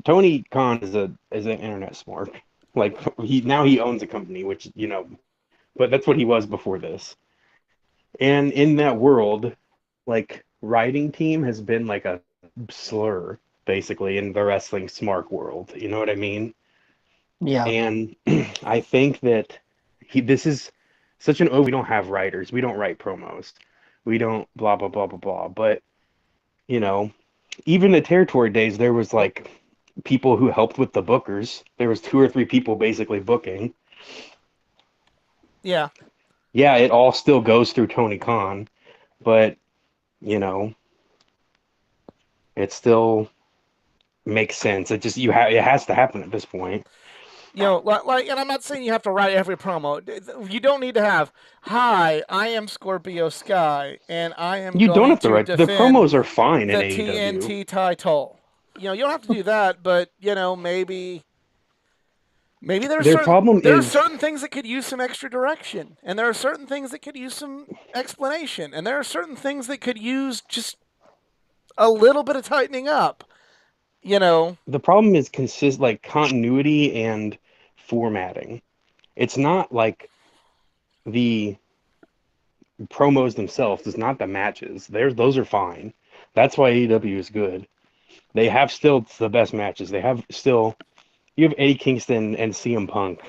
Tony Khan is an internet smart. Like, he owns a company, which, but that's what he was before this. And in that world, like, writing team has been like a slur, basically, in the wrestling smart world. You know what I mean? Yeah. And I think that this is such we don't have writers. We don't write promos. We don't blah, blah, blah, blah, blah. But, even the territory days, there was, like, people who helped with the bookers. There was 2 or 3 people basically booking. Yeah. Yeah, it all still goes through Tony Khan, but it still makes sense. It just it has to happen at this point. Like, and I'm not saying you have to write every promo. You don't need to have, "Hi, I am Scorpio Sky, and I am." You don't have to write. The promos are fine in AEW. The TNT title. You don't have to do that, but maybe there's certain things that could use some extra direction, and there are certain things that could use some explanation, and there are certain things that could use just a little bit of tightening up. The problem is continuity and formatting. It's not like the promos themselves. It's not the matches. Those are fine. That's why AEW is good. They have still the best matches. They have still. You have Eddie Kingston and CM Punk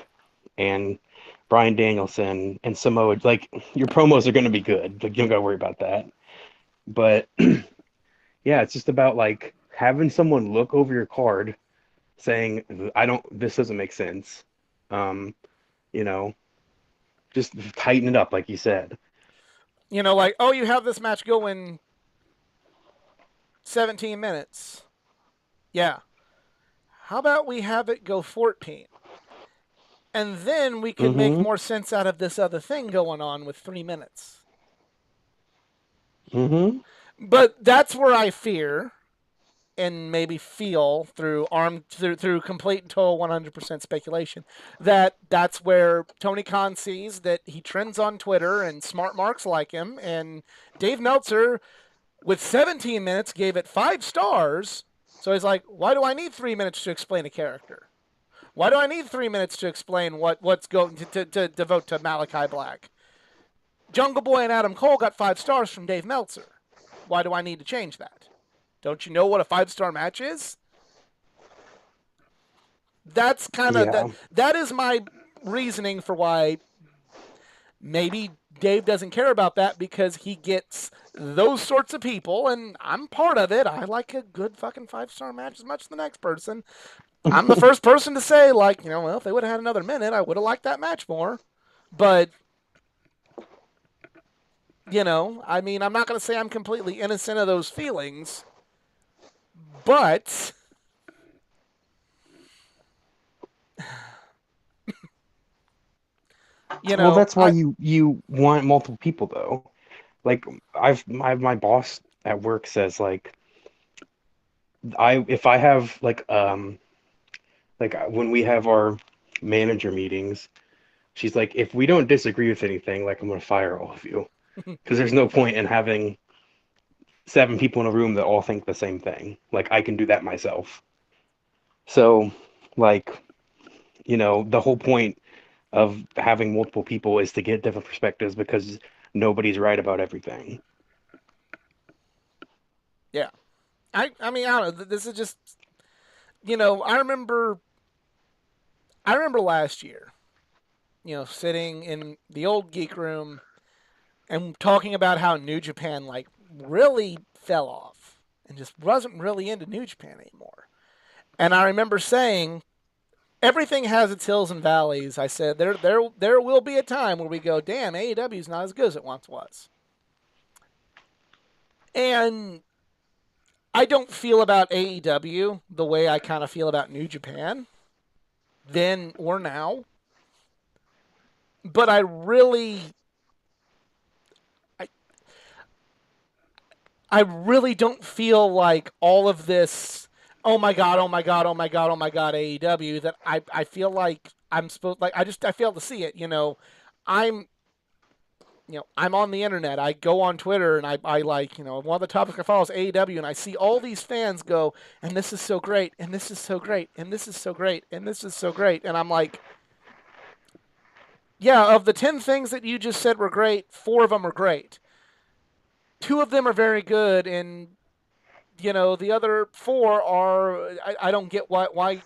and Bryan Danielson and Samoa. Like, your promos are going to be good. Like, you don't got to worry about that. But, yeah, it's just about, like, having someone look over your card saying, this doesn't make sense. Just tighten it up, like you said. Like, oh, you have this match going 17 minutes. Yeah. How about we have it go 14? And then we could make more sense out of this other thing going on with 3 minutes. But that's where I fear and maybe feel through complete and total 100% speculation that's where Tony Khan sees that he trends on Twitter and smart marks like him, and Dave Meltzer with 17 minutes gave it 5 stars. So he's like, why do I need 3 minutes to explain a character? Why do I need 3 minutes to explain what's going to devote to Malachi Black? Jungle Boy and Adam Cole got 5 stars from Dave Meltzer. Why do I need to change that? Don't you know what a 5-star match is? That's kind of that is my reasoning for why maybe Dave doesn't care about that, because he gets those sorts of people, and I'm part of it. I like a good fucking 5-star match as much as the next person. I'm the first person to say, like, well, if they would have had another minute, I would have liked that match more. But, I mean, I'm not going to say I'm completely innocent of those feelings, but Well, that's why you want multiple people, though. Like, my boss at work says, like, if I have like when we have our manager meetings, she's like, if we don't disagree with anything, like, I'm gonna fire all of you, because there's no point in having 7 people in a room that all think the same thing. Like, I can do that myself. So, like, the whole point of having multiple people is to get different perspectives, because nobody's right about everything. Yeah. I mean, I don't know. This is just, I remember last year, sitting in the old geek room and talking about how New Japan, like, really fell off and just wasn't really into New Japan anymore. And I remember saying, everything has its hills and valleys. I said, there will be a time where we go, damn, AEW's not as good as it once was. And I don't feel about AEW the way I kind of feel about New Japan then or now. But I really don't feel like all of this, oh my god, oh my god, oh my god, oh my god, AEW, that I feel like I'm supposed, like, I fail to see it. I'm I'm on the internet. I go on Twitter, and I like, one of the topics I follow is AEW, and I see all these fans go, and this is so great, and this is so great, and this is so great, and this is so great. And I'm like, yeah, of the 10 things that you just said were great, 4 of them are great. 2 of them are very good, and, the other 4 are, I don't get why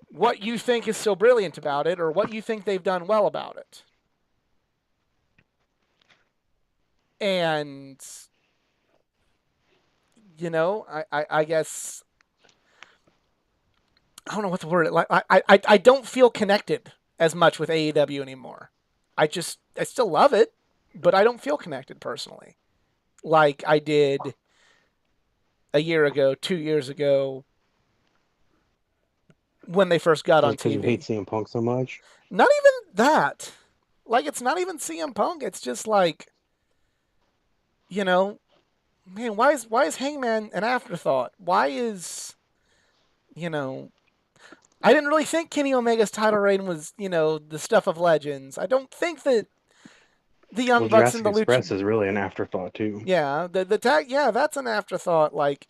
what you think is so brilliant about it, or what you think they've done well about it. And, I guess, I don't know what the word is. Like, I don't feel connected as much with AEW anymore. I still love it, but I don't feel connected personally like I did a year ago, 2 years ago, when they first got on TV. Because you hate CM Punk so much? Not even that. Like, it's not even CM Punk. It's just like, man, why is Hangman an afterthought? Why is, I didn't really think Kenny Omega's title reign was, the stuff of legends. I don't think that the Young Bucks and the Express is really an afterthought too. Yeah, the tag. Yeah, that's an afterthought. Like,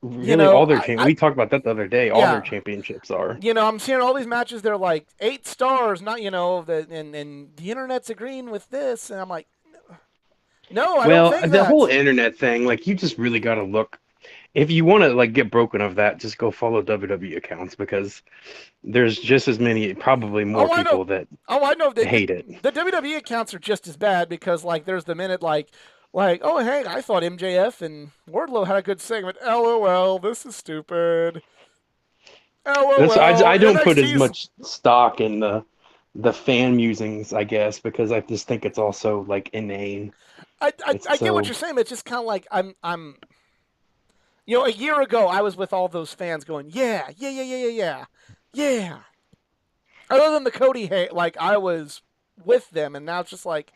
really, all their we talked about that the other day. All their championships are. I'm seeing all these matches. They're like 8 stars. Not, and the internet's agreeing with this, and I'm like, no, I don't think that. The whole internet thing, like, you just really got to look. If you want to, like, get broken of that, just go follow WWE accounts, because there's just as many, probably more people that hate it. The WWE accounts are just as bad, because, like, there's the minute, like, oh, hey, I thought MJF and Wardlow had a good segment. LOL, this is stupid. LOL. I don't put as much stock in the fan musings, I guess, because I just think it's also, like, inane. I get what you're saying, but it's just kind of like I'm. A year ago, I was with all those fans going, yeah. Other than the Cody hate, like, I was with them, and now it's just like,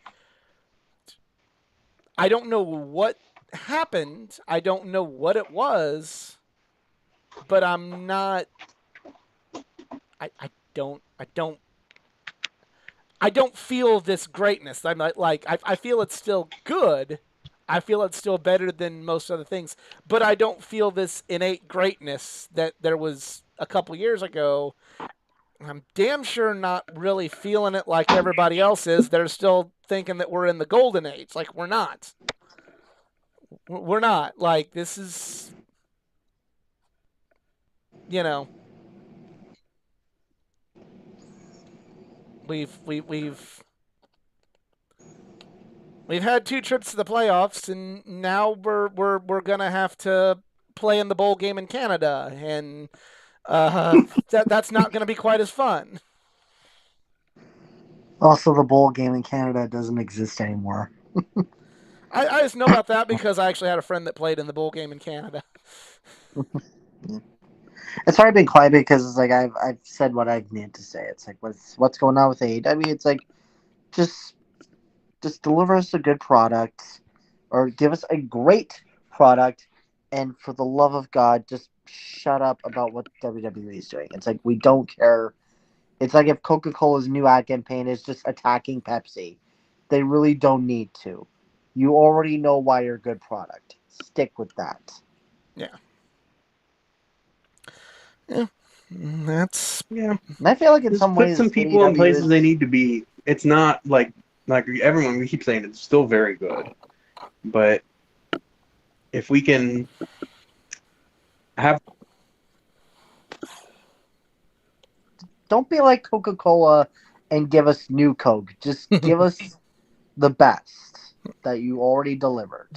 I don't know what happened. I don't know what it was, but I'm not. I don't feel this greatness. I'm not, like, I feel it's still good. I feel it's still better than most other things, but I don't feel this innate greatness that there was a couple years ago. I'm damn sure not really feeling it like everybody else is. They're still thinking that we're in the golden age. Like, we're not. We're not. Like, this is, you know, we've we, we've had 2 trips to the playoffs, and now we're gonna have to play in the bowl game in Canada, and that's not gonna be quite as fun. Also, the bowl game in Canada doesn't exist anymore. I just know about that because I actually had a friend that played in the bowl game in Canada. It's already been quiet because it's like I've said what I need to say. It's like what's going on with AEW. It's like just just deliver us a good product, or give us a great product, and for the love of God, just shut up about what WWE is doing. It's like we don't care. It's like if Coca Cola's new ad campaign is just attacking Pepsi, they really don't need to. You already know why you're a good product. Stick with that. Yeah. Yeah. That's Yeah, And I feel like in just some put some ways people in AEW places they is need to be. It's not like everyone we keep saying it's still very good, but if we can have don't be like Coca Cola and give us new Coke. Just give us the best that you already delivered.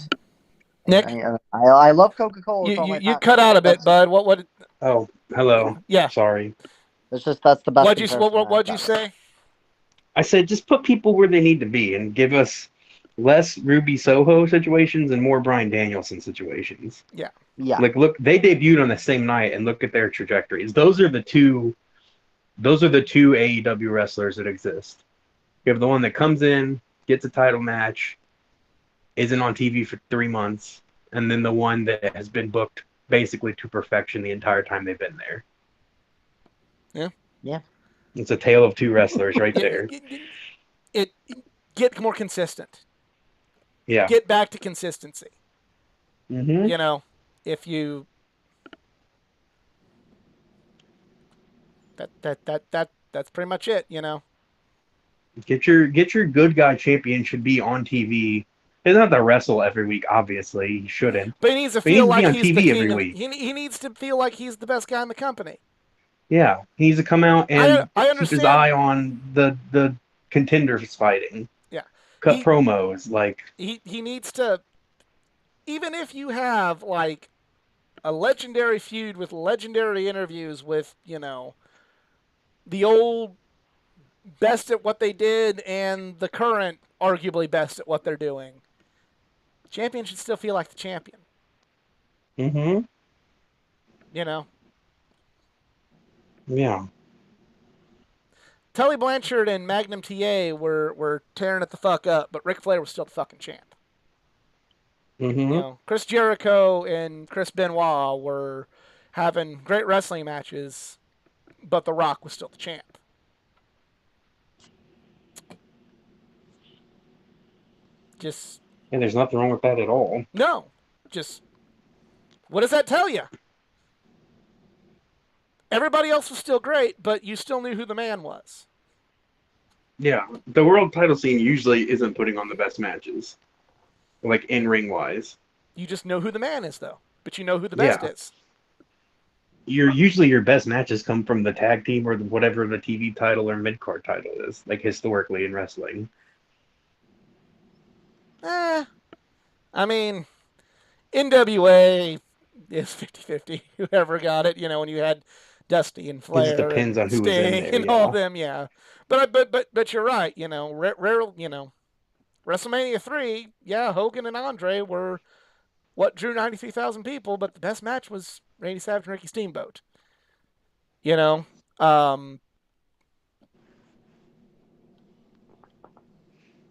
And Nick. I love Coca Cola You, with all you my you passion, cut out but a bit, bud. What? oh, hello, Yeah. sorry. that's the best What'd you comparison I've what'd you got. say? I said just put people where they need to be and give us less Ruby Soho situations and more Bryan Danielson situations. Yeah. Yeah, Like, look, they debuted on the same night, and look at their trajectories. Those are the two. Those are the two AEW wrestlers that exist. You have the one that comes in, gets a title match, isn't on TV for 3 months, and then the one that has been booked basically to perfection the entire time they've been there. Yeah. yeah. It's a tale of two wrestlers right Yeah. there. It get more consistent. Yeah. Get back to consistency. Mm-hmm. You know, if you that's pretty much it. You know. Get your good guy champion should be on TV. He doesn't have to wrestle every week, obviously. He shouldn't. But he needs to But he feel needs to be like on he's the TV every king of. week. He needs to feel like he's the best guy in the company. Yeah. He needs to come out and I keep his understand. eye on the contenders fighting. Yeah. Cut He promos. Like, he needs to, even if you have like a legendary feud with legendary interviews with, the old best at what they did and the current arguably best at what they're doing. Champion should still feel like the champion. mm-hmm. You know, Yeah. Tully Blanchard and Magnum TA were tearing it the fuck up, but Ric Flair was still the fucking champ. Mm-hmm. Chris Jericho and Chris Benoit were having great wrestling matches, but The Rock was still the champ. Just And there's nothing wrong with that at all. no. Just what does that tell you? Everybody else was still great, but you still knew who the man was. Yeah. The world title scene usually isn't putting on the best matches. Like in ring wise. You just know who the man is, though. But you know who the best Yeah. is. Your best matches come from the tag team or whatever the TV title or mid card title is, like historically in wrestling. Eh, I mean, NWA is 50-50. Whoever got it, when you had Dusty and It just Flair depends on and who was in Sting there, and all yeah. them, yeah. But you're right. Rare. WrestleMania 3, yeah, Hogan and Andre were what drew 93,000 people, but the best match was Randy Savage and Ricky Steamboat. You know, um,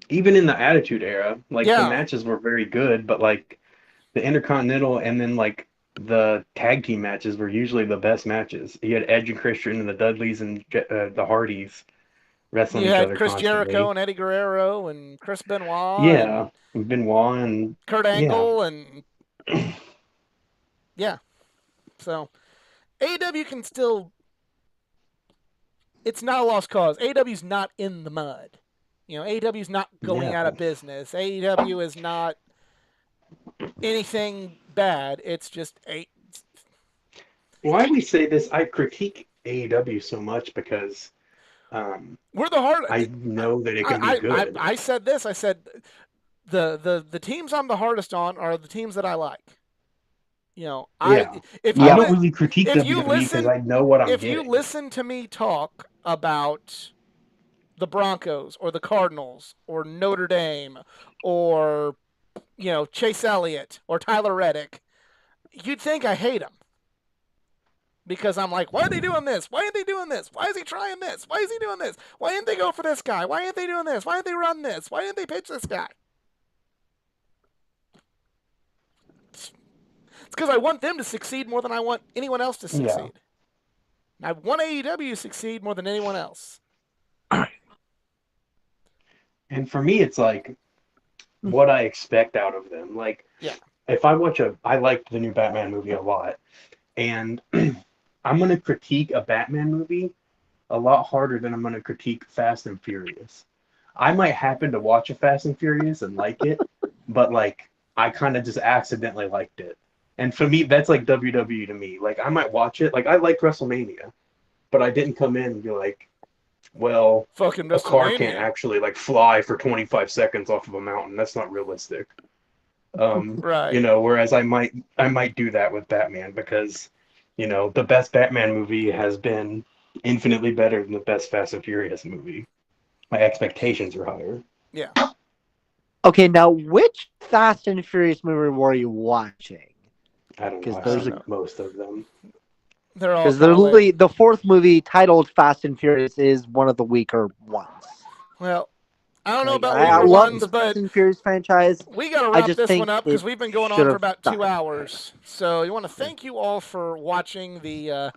Even in the Attitude Era, like the yeah, matches were very good, but like the Intercontinental and then like the tag team matches were usually the best matches. You had Edge and Christian and the Dudleys and the Hardys. wrestling You each had other Chris Jericho constantly. and Eddie Guerrero and Chris Benoit Yeah, and Benoit and Kurt yeah, Angle and yeah. So AEW can still. It's not a lost cause. AEW's not in the mud. AEW's not going out no. of business. AEW is not anything bad. It's just a. Why we say this? I critique AEW so much because We're the hard. I know that it can be good. I said this. I said the teams I'm the hardest on are the teams that I like. I Yeah, if I you Yep. don't really critique if you WWE because listen I know what I'm if you getting. listen to me talk about the Broncos or the Cardinals or Notre Dame or Chase Elliott or Tyler Reddick, you'd think I hate them because I'm like, why are they doing this? Why aren't they doing this? Why is he trying this? Why is he doing this? Why didn't they go for this guy? Why aren't they doing this? Why didn't they run this? Why didn't they pitch this guy? It's because I want them to succeed more than I want anyone else to Yeah, succeed. I want AEW to succeed more than anyone else. and for me, it's like what I expect out of them. Like Yeah. if I liked the new Batman movie a lot, and I'm gonna critique a Batman movie a lot harder than I'm gonna critique Fast and Furious. I might happen to watch a Fast and Furious and like it, but like I kind of just accidentally liked it. And for me, that's like WWE to me. Like I might watch it. Like I like WrestleMania, but I didn't come in and be like, well, Fucking a car can't WrestleMania. actually like fly for 25 seconds off of a mountain. That's not realistic. Right. Whereas I might do that with Batman because, the best Batman movie has been infinitely better than the best Fast and Furious movie. My expectations are higher. Yeah. Okay, now which Fast and Furious movie were you watching? I don't know. Because I've I don't there's a seen know. most of them. They're all because they're probably. literally the fourth movie titled Fast and Furious is one of the weaker ones. Well, I don't know Like about I weaker love ones, the Fast but and Furious franchise. we got to I wrap just this one think up because it we've been going on should for have about 2 died. hours. So you want to thank you all for watching a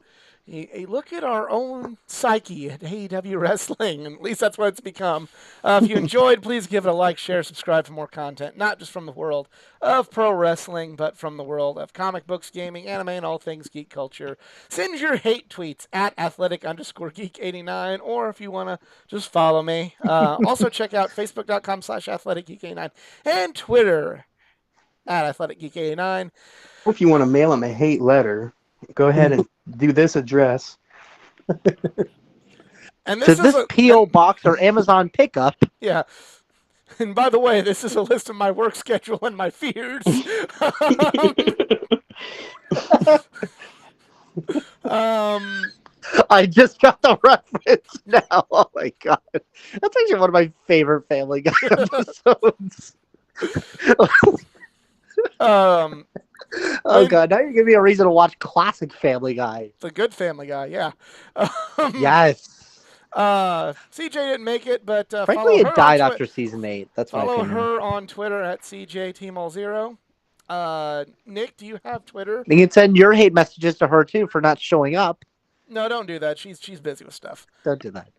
look at our own psyche at AEW Wrestling, and at least that's what it's become. If you enjoyed, please give it a like, share, subscribe for more content, not just from the world of pro wrestling, but from the world of comic books, gaming, anime, and all things geek culture. Send your hate tweets at athletic_geek89, or if you want to just follow me. Also, check out facebook.com/athleticgeek89 and Twitter at athleticgeek89. If you want to mail him a hate letter, go ahead and do this address. And To this is this a PO box or Amazon pickup. yeah. And by the way, this is a list of my work schedule and my fears. um, I just got the reference now. Oh my god, that's actually one of my favorite Family Guy episodes. um, Oh god, now you're giving me a reason to watch classic Family Guy. the good Family Guy, yeah. Yes. CJ didn't make it, but Frankly, follow it her on died Twitter. after season 8. That's my Follow opinion. her on Twitter at CJTmall0. Nick, do you have Twitter? You can send your hate messages to her too for not showing up. No, don't do that. She's busy with stuff. Don't do that.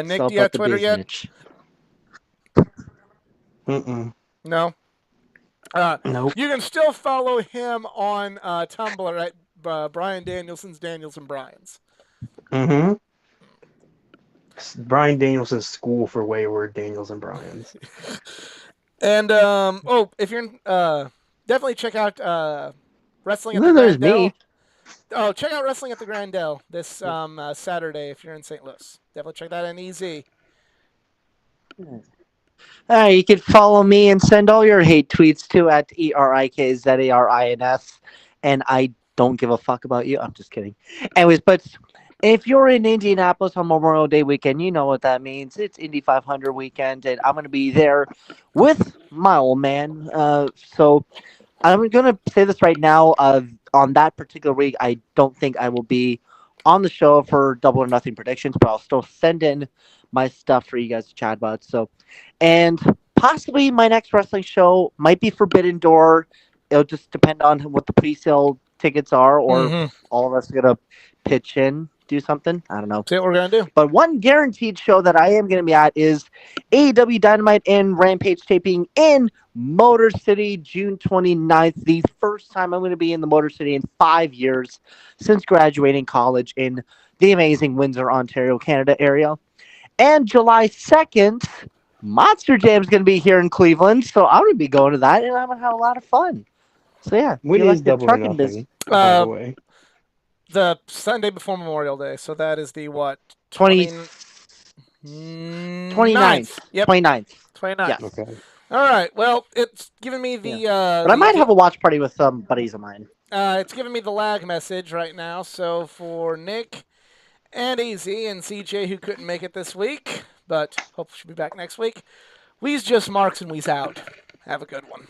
Nick, So do you have about the Twitter yet? business. Mm-mm. No. Nope. You can still follow him on Tumblr at Brian Danielson's Danielson Brian's. Mm-hmm. Brian Danielson's School for Wayward Daniels and Bryans. And if you're definitely check out Wrestling at the Then there's Grandel. me. Oh, check out Wrestling at the Grandel this Saturday if you're in St. Louis. Definitely check that out. Easy. You can follow me and send all your hate tweets to at ERIKZARINS. And I don't give a fuck about you. I'm just kidding. Anyways, but if you're in Indianapolis on Memorial Day weekend, you know what that means. It's Indy 500 weekend, and I'm going to be there with my old man. So I'm going to say this right now. On that particular week, I don't think I will be on the show for Double or Nothing predictions, but I'll still send in my stuff for you guys to chat about. So, and possibly my next wrestling show might be Forbidden Door. It'll just depend on what the pre-sale tickets are, or Mm-hmm. all of us are gonna pitch in. do something. I don't know. See what we're going to do. But one guaranteed show that I am going to be at is AEW Dynamite and Rampage taping in Motor City, June 29th. The first time I'm going to be in the Motor City in 5 years since graduating college in the amazing Windsor, Ontario, Canada area. And July 2nd, Monster Jam is going to be here in Cleveland, so I'm going to be going to that, and I'm going to have a lot of fun. So yeah, When if you is like the Double or trucking business. Nothing, by the way? The Sunday before Memorial Day, so that is the what? 29th. Yep. 29th. 29th. Yes. Okay. All right. Well, it's giving me the. But I might have a watch party with some buddies of mine. It's giving me the lag message right now. So for Nick and Easy and CJ who couldn't make it this week, but hopefully she'll be back next week. We's just Marks and we's out. Have a good one.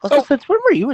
Also, since when were you